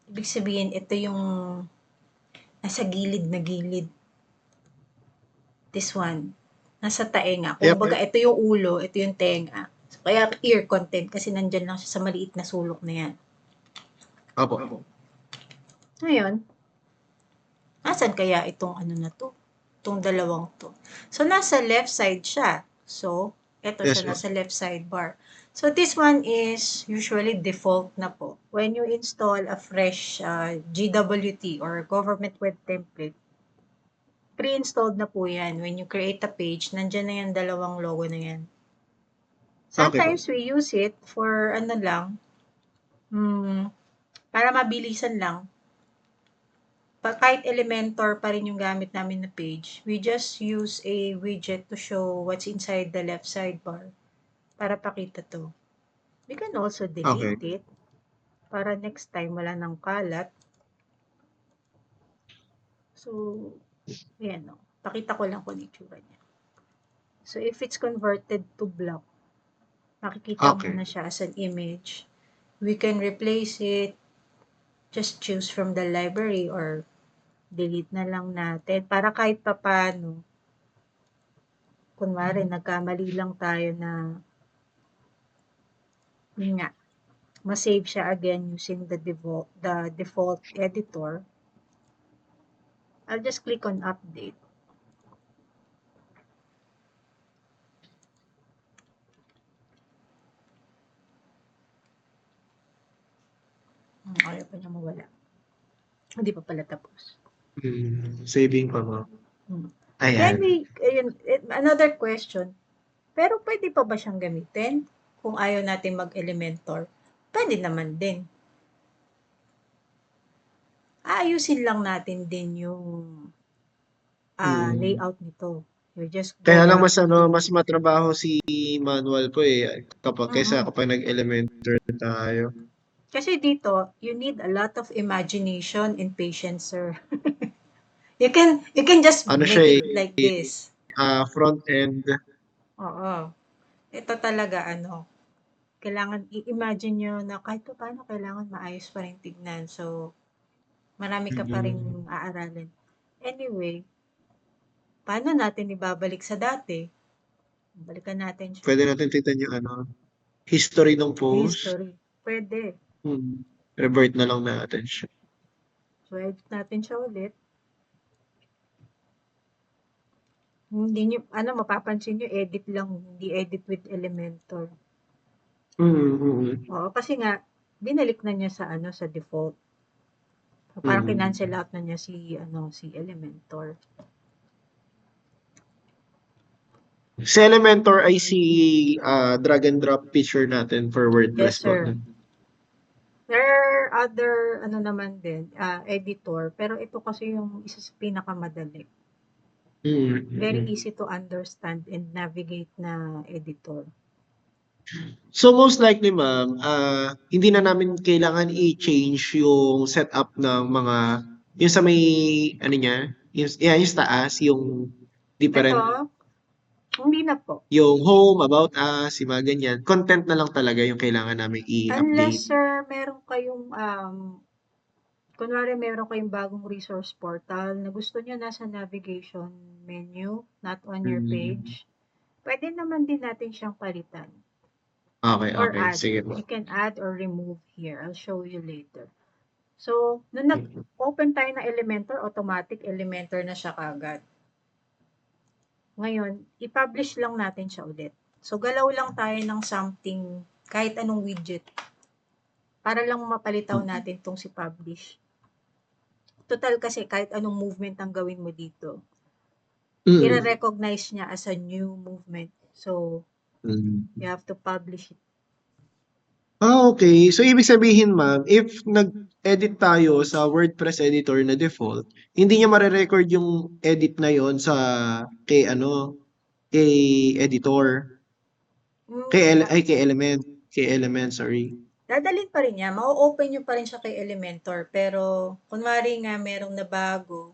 ibig sabihin, ito yung nasa gilid na gilid. This one, nasa taenga. Kung baga, ito yung ulo, ito yung tenga. So, kaya ear content kasi nandyan lang siya sa maliit na sulok na yan. Opo. Ngayon, nasan kaya itong na to? Itong dalawang to. So, nasa left side siya. So, ito siya nasa left sidebar. So, this one is usually default na po. When you install a fresh GWT or government web template, Pre-installed na po yan. When you create a page, nandyan na yung dalawang logo na yan. Okay po. Sometimes we use it for ano lang, para mabilisan lang. Kahit Elementor pa rin yung gamit namin na page, we just use a widget to show what's inside the left sidebar para pakita to. We can also delete Okay. it para next time wala nang kalat. So, ayan o. Pakita ko lang kung itsura niya. So, if it's converted to block, makikita mo Okay. na siya as an image. We can replace it, just choose from the library or delete na lang natin para kahit papano, kunwari nagkamali lang tayo na, yun nga, ma-save siya again using the default editor. I'll just click on update. Ayaw pa niya mawala. Hindi pa pala tapos. Saving pa mo. Then Ayan. another question. Pero pwede pa ba siyang gamitin? Kung ayaw natin mag-Elementor, pwede naman din. Aayusin lang natin din yung layout nito. You just go Kaya lang back mas ano, to... mas matrabaho si manual po kaysa kapag nag-Elementor tayo. Kasi dito, you need a lot of imagination and patience, sir. You can just Ano make siya it like this. front end. Oo. Ito talaga kailangan i-imagine nyo na kahit pa paano kailangan maayos pa rin tignan. So, marami ka pa rin aaralin. Anyway, paano natin ibabalik sa dati? Balikan natin siya. Pwede natin tignan yung history ng post. History. Pwede. Revert na lang natin siya. So, edit natin siya ulit. Hindi nyo, mapapansin nyo, edit lang, hindi edit with Elementor. Oo, kasi nga, binalik na niya sa default. So, parang kinancel out na niya si Elementor. Si Elementor ay si drag and drop feature natin for WordPress Yes, po. sir. There are other, naman din, editor, pero ito kasi yung isa sa pinakamadali. Very easy to understand and navigate na editor. So most likely ma'am, hindi na namin kailangan i-change yung setup ng mga yung sa may ano niya, yung sa taas, yung different Ito, hindi na po. yung home, about us, yung mga ganyan. Content na lang talaga yung kailangan namin Unless, i-update. sir, meron kayong, kunwari meron kayong bagong resource portal na gusto nyo nasa navigation menu, not on your page, pwede naman din natin siyang palitan. Okay, Or okay. add. Sige po. You can add or remove here. I'll show you later. So, nung nag-open tayo ng Elementor, automatic Elementor na siya kagad. Ngayon, i-publish lang natin siya ulit. So, galaw lang tayo ng something, kahit anong widget, para lang mapalitaw natin tong si publish. Total kasi kahit anong movement ang gawin mo dito, i-recognize niya as a new movement. So, you have to publish it. Okay. So, ibig sabihin, ma'am, if nag-edit tayo sa WordPress editor na default, hindi niya mare-record yung edit na yon kay editor. Kay Element, sorry. Dadalhin pa rin niya. Ma-open nyo pa rin siya kay Elementor. Pero, kunwari nga merong nabago.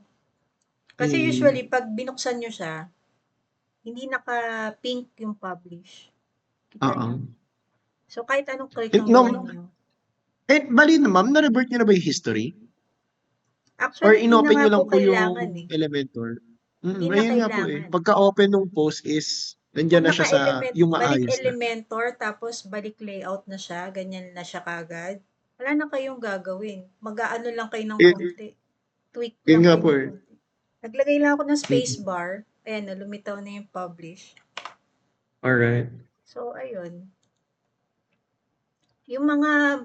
Kasi usually, pag binuksan nyo siya, hindi naka-pink yung publish. Kita nyo? So, kahit anong click ang No, gawin nyo. bali na ma'am, na-revert niyo na ba yung history? Or Actually, hindi na inopen nga niyo po lang po kailangan yung eh. Elementor? Hindi na Ayun nga po kailangan. Pagka-open ng post is, Kung nandiyan na siya sa naka-element, yung balik maayos na. Elementor, tapos balik layout na siya, ganyan na siya kagad, wala na kayong gagawin. Mag-aano lang kayo ng konti. Tweak Yun lang nga kayo po ng konti. Naglagay lang ako ng space Mm. bar. Ayan, lumitaw na yung publish. Alright. So, ayun. Yung mga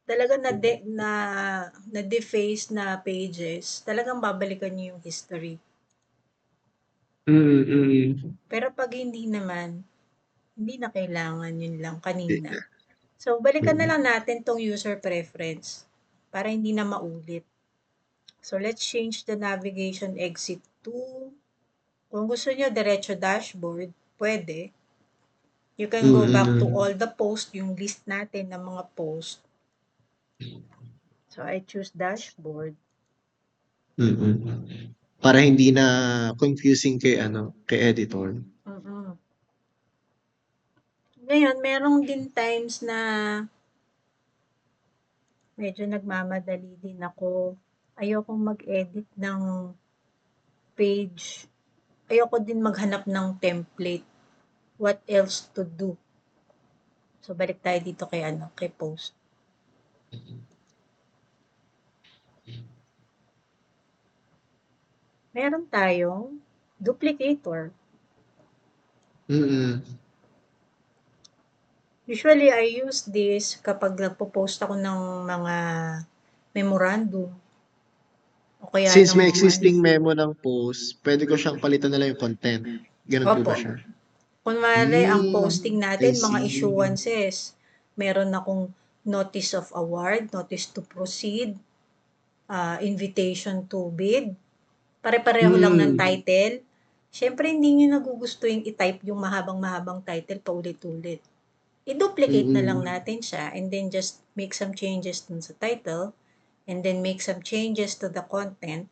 talaga na deface na pages, talagang babalikan niyo yung history. Mm, mm. Pero pag hindi naman, hindi na kailangan, yun lang kanina. So, balikan na Mm. lang natin tong user preference para hindi na maulit. So, let's change the navigation exit to, kung gusto nyo diretso dashboard, pwede. You can go back to Mm. all the post, yung list natin ng mga post. So, I choose dashboard. Mm. Para hindi na confusing kay kay editor. Mm-mm. Ngayon, merong din times na medyo nagmamadali din ako. Ayokong mag-edit ng page. Ayoko din maghanap ng template. What else to do? So, balik tayo dito kay kay post. Meron tayong duplicator. Mm. Usually, I use this kapag nagpo-post ako ng mga memorandum o kaya Since ng may mga existing memo ng post, pwede ko siyang palitan na lang yung content. Ganun po Opo. ba siya? Kunwari, ang posting I natin, mga see. issuances. Meron akong notice of award, notice to proceed, invitation to bid. Pare-pareho lang ng Mm. title. Siyempre, hindi nyo nagugustuhin i-type yung mahabang-mahabang title paulit-ulit. I-duplicate na lang Mm. natin siya and then just make some changes dun sa title and then make some changes to the content.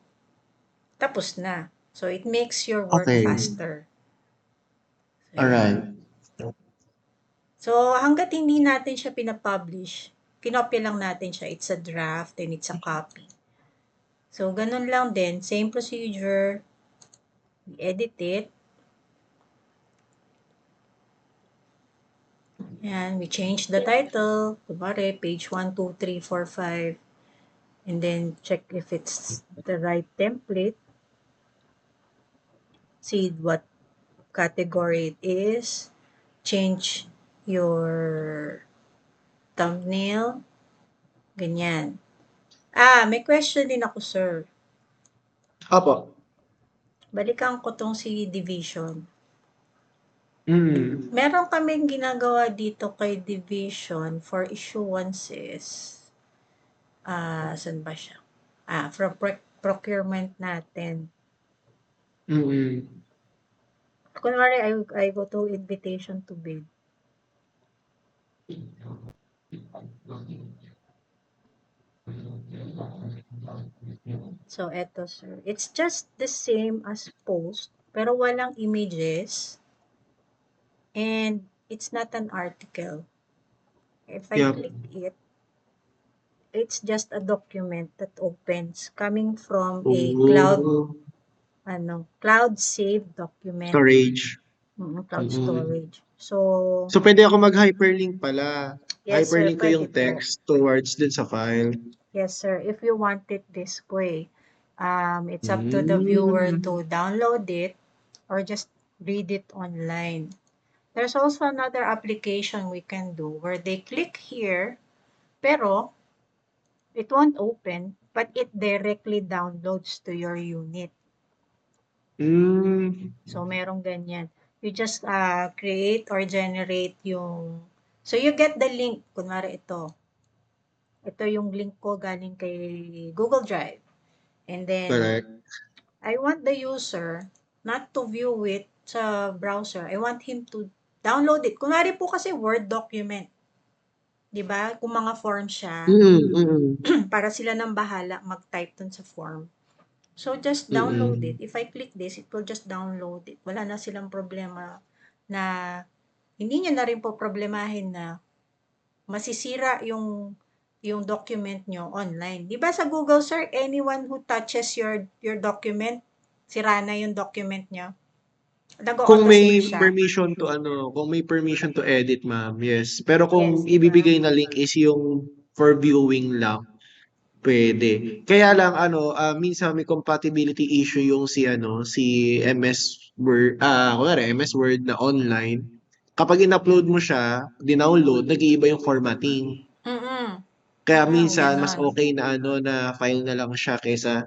Tapos na. So, it makes your work Okay. faster. So, yan. Alright. So, hangga't hindi natin siya pinapublish, kinopya lang natin siya. It's a draft and it's a copy. So, ganun lang din. Same procedure. We edit it. And we change the title. Kunwari, page 1, 2, 3, 4, 5. And then, check if it's the right template. See what category it is. Change your thumbnail. Ganyan. May question din ako, sir. Opo. Balikan ko tong si Division. Mm. Meron kaming ginagawa dito kay Division for issuances. Saan ba siya? From procurement natin. Mm. Kunwari, I go to invitation to bid. So, eto sir. It's just the same as post, pero walang images. And it's not an article. If I Yep. click it, it's just a document that opens coming from a Oh. cloud saved document. Storage. Cloud Mm. storage. So, So, pwede ako mag-hyperlink pala. yes sir, Hyperlink ko pwede yung po. text towards dun sa file. Yes sir, if you want it this way. It's up to the viewer Mm. to download it or just read it online. There's also another application we can do where they click here, pero it won't open, but it directly downloads to your unit. Mm. So, merong ganyan. You just create or generate yung... So, you get the link. Kunwari ito. Ito yung link ko galing kay Google Drive. And then, Correct. I want the user not to view it sa browser. I want him to download it. Kunwari po kasi Word document. 'Di ba? Kung mga form siya, Mm. Mm. para sila nang bahala mag-type dun sa form. So, just download it. Mm. If I click this, it will just download it. Wala na silang problema na hindi niya na rin po problemahin na masisira yung document nyo online. Di ba sa Google, sir, anyone who touches your document, sira na yung document nyo. Kung may Nag-auto-save siya. permission to kung may permission to edit, ma'am, yes. Pero kung Yes, di ba? ibibigay na link is yung for viewing lang, pwede. Kaya lang minsan may compatibility issue yung si MS Word, kunwari MS Word na online. Kapag in-upload mo siya, dinownload, nag-iiba yung formatting. Mm-mm. Kaya Mm-mm, minsan mas ganon. okay na na file na lang siya kaysa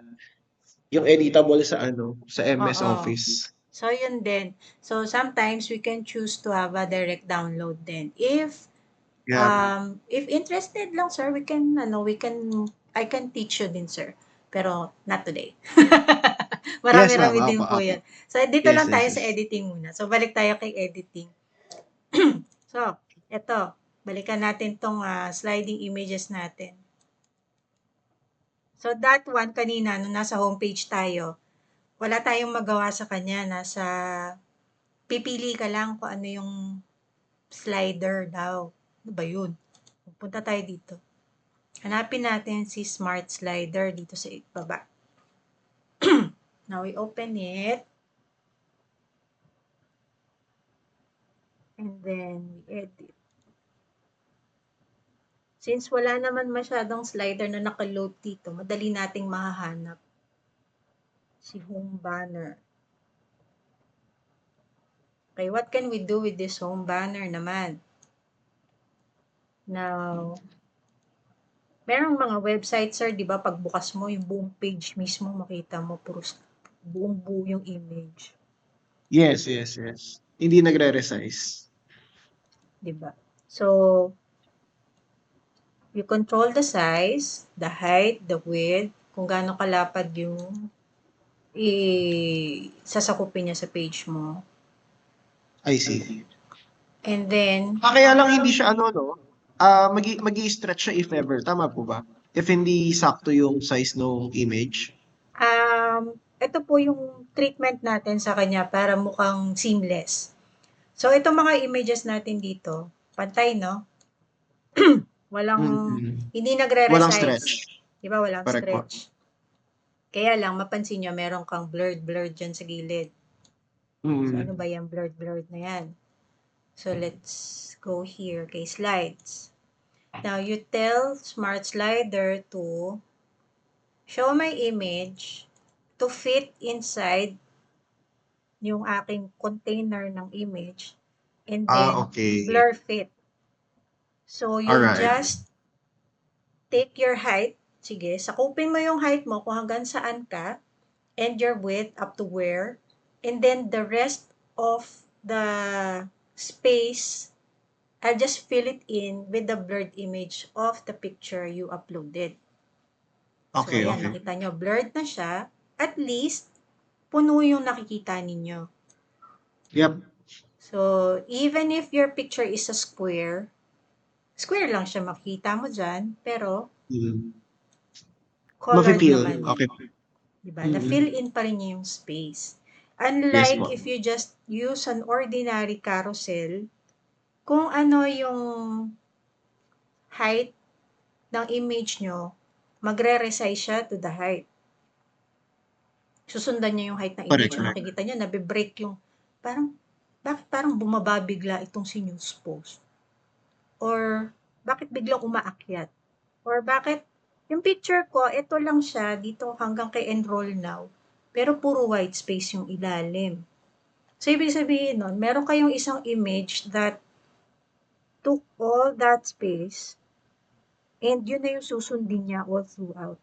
yung editable sa sa MS Oo. Office. So, yun din. So, sometimes we can choose to have a direct download din. Yep. If interested lang, sir, I can teach you din, sir. Pero, not today. Yes, ma'am. Marami-rami Apo, din po apo. yan. So, dito Yes, lang yes, tayo sa yes. editing muna. So, balik tayo kay editing. So, eto. Balikan natin tong sliding images natin. So, that one kanina, nung nasa homepage tayo, wala tayong magawa sa kanya. Pipili ka lang kung ano yung slider daw. Ano ba yun? Punta tayo dito. Hanapin natin si Smart Slider dito sa baba. Now, we open it. And then, we edit. Since wala naman masyadong slider na nakaload dito, madali nating mahahanap si home banner. Okay, what can we do with this home banner naman? Now, merong mga website, sir, di ba, pagbukas mo, yung buong page mismo, makita mo, buong-buo yung image. Yes, yes, yes. Hindi nagre-resize. Di ba? So, you control the size, the height, the width, kung gaano kalapad yung sasakupin niya sa page mo. I see. And then, Kaya lang hindi siya ano, no? Magi-stretch siya if ever. Tama po ba? If hindi sakto yung size ng image. ito po yung treatment natin sa kanya para mukhang seamless. So, itong mga images natin dito, pantay, no? Walang, Mm-hmm. hindi Walang nagre-resize. stretch. Di ba? Walang Correct po. stretch. Kaya lang, mapansin nyo, meron kang blurred dyan sa gilid. So, ano Mm-hmm. ba yung blurred na yan? So, let's go here kay slides. Now, you tell Smart Slider to show my image to fit inside yung aking container ng image and then Okay. blur fit. So, you'll Alright. just take your height. Sige, sakupin mo yung height mo kung hanggang saan ka and your width up to where. And then the rest of the space, I'll just fill it in with the blurred image of the picture you uploaded. So, Okay, ayan, okay. nakita nyo, blurred na siya. At least, puno yung nakikita ninyo. Yep. So, even if your picture is a square lang siya makita mo dyan, pero Mm-hmm. colored Mafe-feel. naman yan. Okay. Diba? Mm-hmm. Na-fill in pa rin niya yung space. Yes Unlike po. if you just use an ordinary carousel, kung ano yung height ng image nyo, magre-resize siya to the height. Susundan niya yung height ng Correct, image. Yung correct. makikita niya, nabe-break yung, bakit parang bumaba bigla itong si news post? Or, bakit biglang umaakyat? Or bakit, yung picture ko, ito lang siya, dito hanggang kay enroll now, pero puro white space yung ilalim. So, ibig sabihin nun, meron kayong isang image that took all that space and yun na yung susundin niya all throughout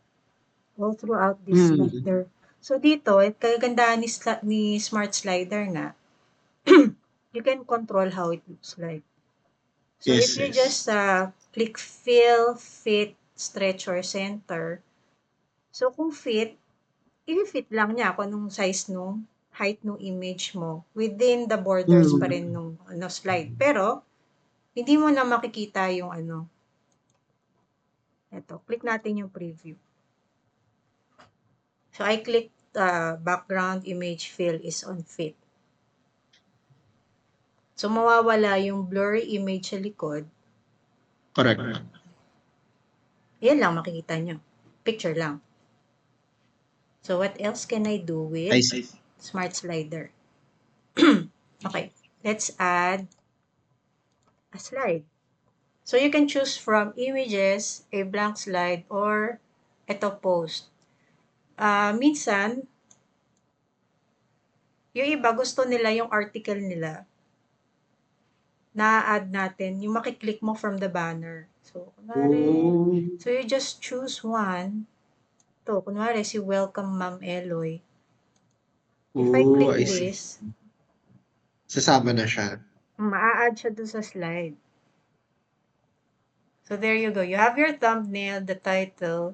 this Mm. slider. So, dito, kagandahan ni Smart Slider nga, you can control how it looks like. So, if Yes, you yes. just click fill, fit, stretch, or center, so kung fit, i-fit lang niya kung anong size nung height nung image mo within the borders pa rin Mm. nung slide. Pero, hindi mo na makikita yung eto, click natin yung preview. So, I clicked background image fill is on fit. So, mawawala yung blurry image sa likod. Correct. Yan lang makikita nyo. Picture lang. So, what else can I do I with see. Smart Slider? Okay, let's add a slide. So, you can choose from images, a blank slide, or ito post. Minsan, yung iba gusto nila yung article nila na-add natin, yung makiklik mo from the banner. So, kunwari, Oh. so you just choose one. Kunwari si Welcome Ma'am Eloy. If I Oh, click I see. this, Sasama na siya. maa-add siya dun sa slide. So there you go. You have your thumbnail, the title,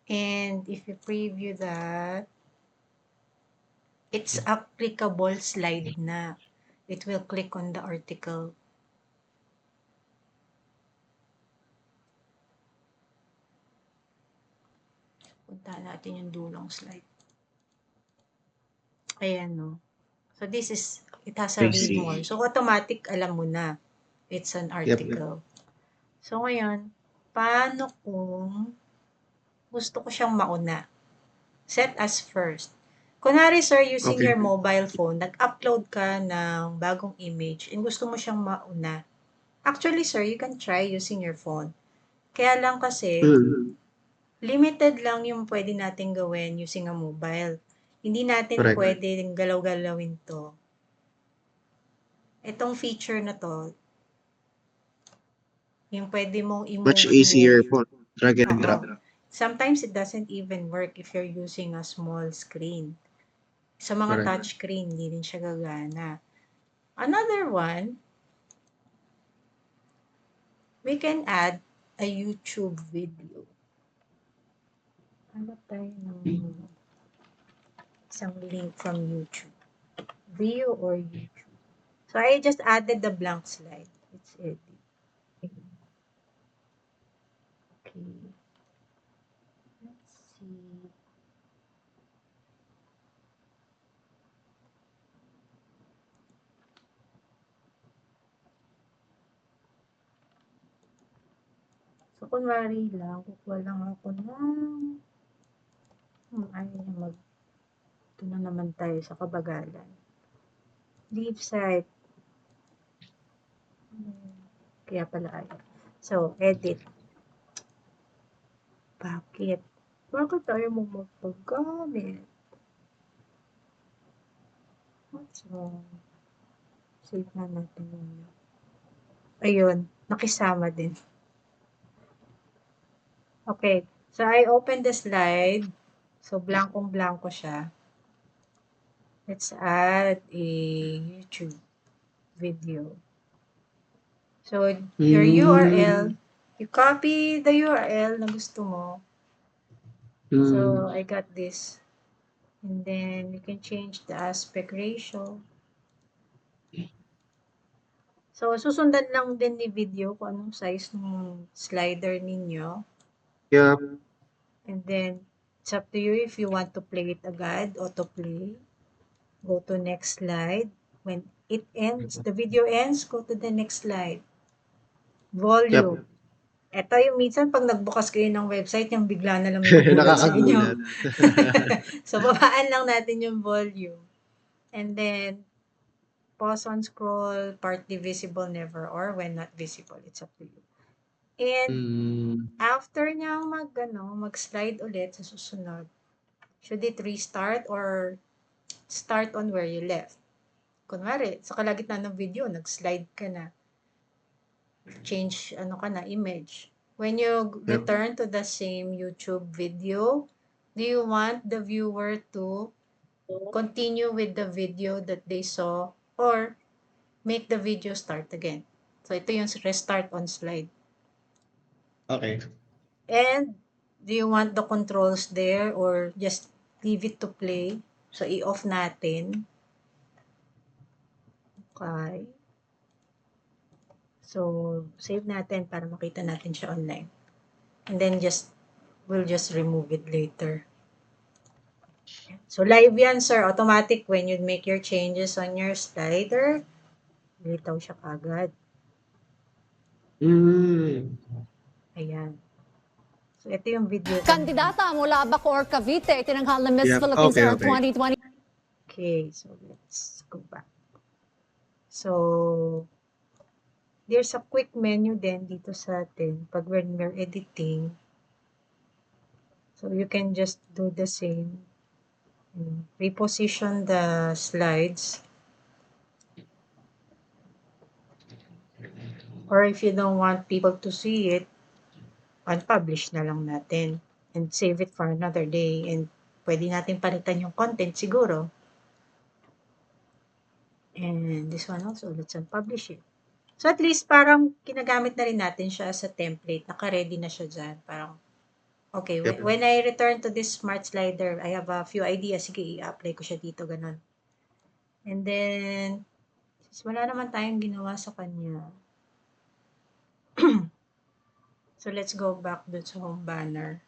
and if you preview that, it's applicable slide na. It will click on the article. Punta natin yung dulong slide. Ayan, no. So this is, it has a I read see. more. So automatic, alam mo na. It's an Yep. article. So ngayon, paano kung gusto ko siyang mauna? Set as first. Kunwari, sir, using Okay. your mobile phone, nag-upload ka ng bagong image and gusto mo siyang mauna. Actually, sir, you can try using your phone. Kaya lang kasi, limited lang yung pwede natin gawin using a mobile. Hindi natin Correct. pwedeng galaw-galawin to. Itong feature na to, yung pwede mong Much i-move. easier po. Drag and drop. Sometimes it doesn't even work if you're using a small screen. Sa mga Correct. touchscreen, hindi rin siya gagana. Another one, we can add a YouTube video. Hanap tayo ng isang link from YouTube. View or YouTube. So I just added the blank slide. It's edit. Okay. Let's see. So, kunwari lang, kukuha lang ako ng ayaw niya ito na naman tayo sa kabagalan. Leave site. Kaya pala ayaw. So, edit. Bakit? Bakit tayo mo magpaggamit? What's wrong? Save na natin muna. Ayun, nakisama din. Okay, so I open the slide. So, blankong-blanko siya. Let's add a YouTube video. So, your URL, you copy the URL na gusto mo. So, I got this. And then, you can change the aspect ratio. So, susundan lang din ni video kung anong size ng slider ninyo. Yep. And then, it's up to you if you want to play it agad, autoplay. Go to next slide. When it ends, the video ends, go to the next slide. Volume. Ito yung minsan pag nagbukas kayo ng website, yung bigla na lang may magulat sa inyo. Nakakagulat. So, babaan lang natin yung volume. And then, pause on scroll, partly visible, never, or when not visible. It's up to you. And after niya mag-slide ulit sa susunod, should it restart or start on where you left? Kunwari, sa kalagitnaan ng video, nag-slide ka na. Change, image. When you return to the same YouTube video, do you want the viewer to continue with the video that they saw or make the video start again? So, ito yung restart on slide. Okay. And do you want the controls there or just leave it to play? So, i-off natin. Okay. So, save natin para makita natin siya online. And then we'll just remove it later. So, live yan, sir. Automatic when you make your changes on your slider, litaw siya kagad. Ayan. So, ito yung video. Kandidata mula Bacoor, Cavite, tinanghal na Miss Philippines Okay, Air okay. 2020. Okay, so let's go back. So, there's a quick menu din dito sa atin pag when we're editing. So, you can just do the same. Reposition the slides. Or if you don't want people to see it, unpublish na lang natin and save it for another day and pwede natin palitan yung content siguro. And this one also, let's unpublish it. So at least parang kinagamit na rin natin siya as a template. Naka-ready na siya dyan. Parang, okay, Yep. when I return to this smart slider, I have a few ideas. Sige, i-apply ko siya dito, ganun. And then, since wala naman tayong ginawa sa kanya, so let's go back dun sa home banner.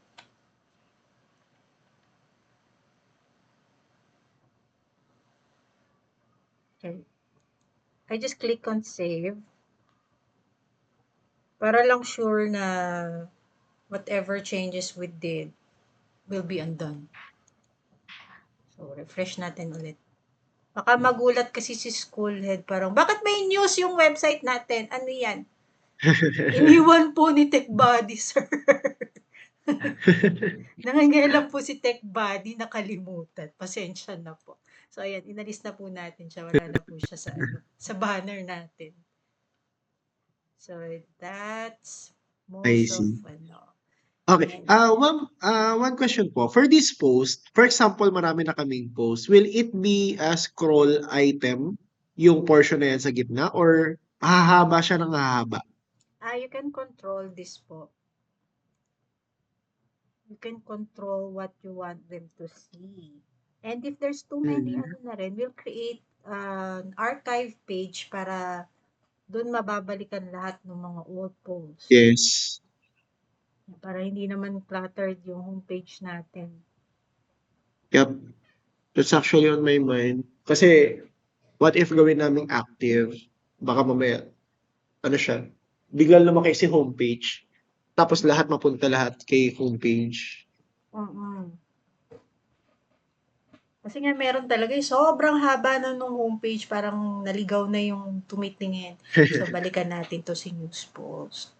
Okay. I just click on save. Para lang sure na whatever changes we did will be undone. So, refresh natin ulit. Baka magulat kasi si Schoolhead. Parang, bakit may news yung website natin? Ano yan? Iniwan po ni TechBuddy, sir. Nangangialam po si TechBuddy, nakalimutan. Pasensya na po. So, ayan, inalis na po natin siya. Wala na po siya sa banner natin. So, that's I most of, see. Okay. One question po. For this post, for example, marami na kaming post. Will it be a scroll item, yung portion na yan sa gitna, or hahaba siya ng hahaba? you can control this po. You can control what you want them to see. And if there's too many, ano na rin, we'll create an archive page para doon mababalikan lahat ng mga old posts. Yes. Para hindi naman cluttered yung homepage natin. Yep. That's actually on my mind. Kasi, what if gawin namin active? Baka mamaya, ano siya, biglang lumaki si homepage. Tapos mapunta lahat kay homepage. Kasi nga meron talaga sobrang haba na nung homepage, parang naligaw na yung tumitingin. So, balikan natin to si news post.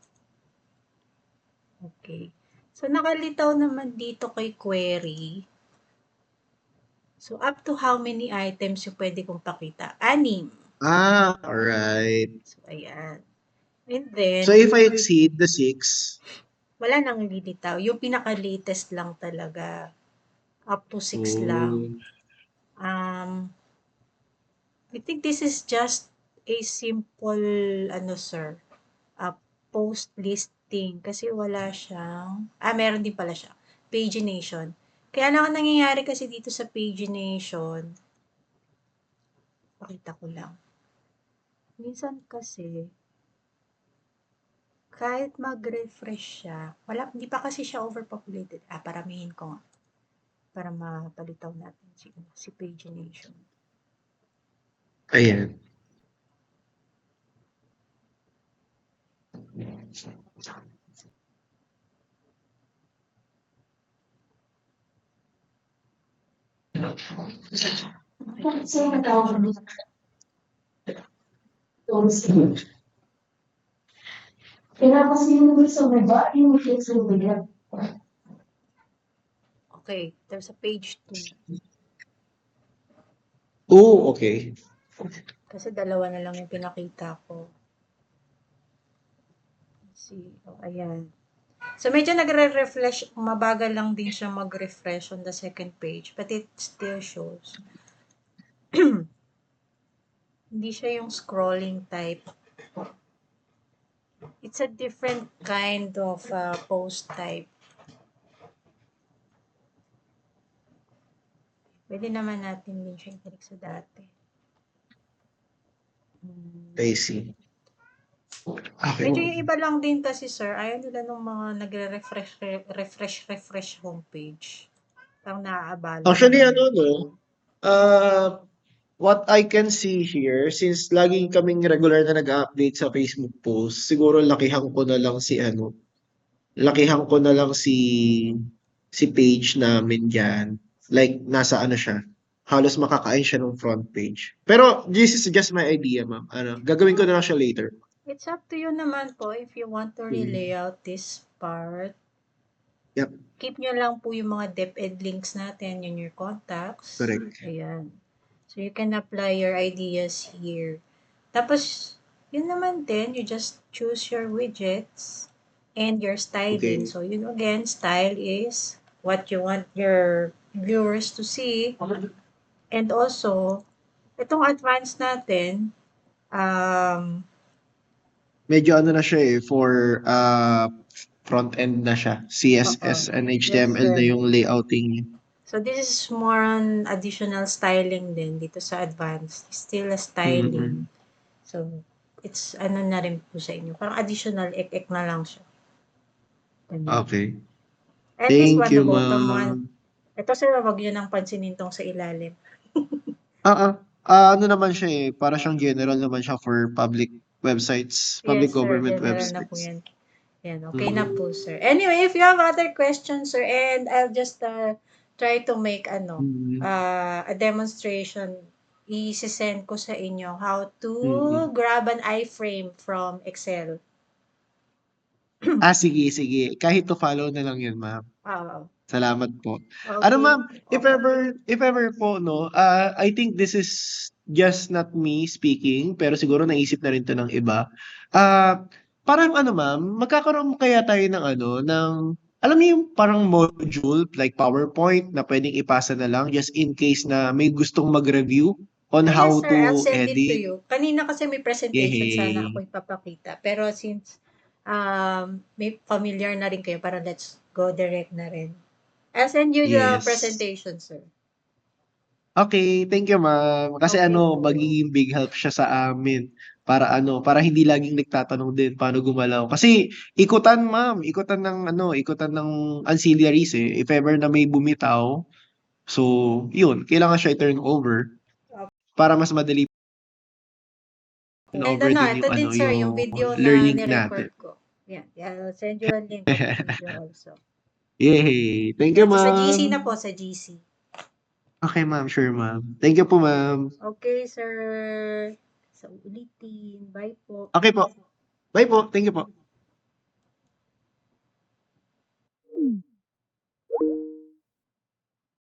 Okay. So, nakalitaw naman dito kay query. So, up to how many items yung pwede kong pakita? 6. Alright. So, ayan. And then, So, if I exceed the 6, wala nang lilitaw. Yung pinaka-latest lang talaga. Up to 6 lang. I think this is just a simple, sir, post listing. Kasi wala siyang, meron din pala siya. Pagination. Kaya lang ang nangyayari kasi dito sa pagination, pakita ko lang. Minsan kasi, kahit mag-refresh siya, hindi pa kasi siya overpopulated. Paramihin ko nga. Para mapalitaw natin si pagination. ayan. Okay, there's a page 2. Oh, okay. Kasi dalawa na lang yung pinakita ko. Let's see. Ayan. So, medyo nagre-refresh. Mabagal lang din siya mag-refresh on the second page. But it still shows. Hindi siya yung scrolling type. It's a different kind of post type. Pwede naman natin din siya i-click sa dati. I see. Okay. Medyo yung iba lang din kasi, sir, ayaw nila nung mga nagre-refresh homepage. Parang naaabala. Actually, what I can see here, since laging kaming regular na nag-update sa Facebook post, siguro lakihan ko na lang si page namin dyan. Like, nasa siya, halos makakain siya ng front page. Pero, this is just my idea, ma'am. Gagawin ko na lang siya later. It's up to you naman po if you want to relay out this part. Yep. Keep nyo lang po yung mga DepEd links natin, your contacts. Correct. Ayan. So, you can apply your ideas here. Tapos, yun naman din, you just choose your widgets and your styling. Okay. So, yun again, style is what you want your viewers to see. And also, Itong advanced natin, um, Medyo ano na siya for front end na siya. CSS oo. and Yes, HTML na sir. yung layouting niya. So, this is more on additional styling din dito sa advanced. Still a styling. Mm-mm. So, it's ano na rin po sa inyo. Parang additional ek-ek na lang siya. Ganun. Okay. And this Thank one, the you, bottom one. ma'am. Ito sir, wag yun ang pansinin tong sa ilalim. Ano naman siya para siyang general naman siya for public websites, public Yes, sir. government General na po websites. yan. Yan, okay na po, sir. Anyway, if you have other questions, sir, and I'll just try to make Mm. a demonstration. I-send ko sa inyo how to Mm. grab an iframe from Excel. Sige. Kahit to follow na lang yun, ma'am. Oo. Salamat po. Okay. Ma'am, if Opo. ever po, no, I think this is just not me speaking, pero siguro naisip na rin to ng iba. Parang ma'am, magkakaroon kaya tayo ng alam mo yung parang module, like PowerPoint, na pwedeng ipasa na lang just in case na may gustong mag-review on Yes, how sir. I'll to send it to edit. you. Kanina kasi may presentation sana Yehey. ako ipapakita. Pero since may familiar na rin kayo, para let's go direct na rin. I'll send you the Yes. presentation, sir. Okay, thank you, ma'am. Kasi Okay po. magiging big help siya sa amin para hindi laging nagtatanong din paano gumalaw. Kasi ikutan, ma'am, ikutan ng ancillaries if ever na may bumitaw. So, yun, kailangan siya i-turn over para mas madali turn And over din ito din, sir, yung yung video na learning nirecord natin. ko. Yan. I'll send you a link of the video also. Yay! Thank you, Ito sa GC ma'am. na po, sa GC. Okay, ma'am. Sure, ma'am. Thank you po, ma'am. Okay, sir. Sa ulitin. Bye po. Okay po. Bye po. Thank you po.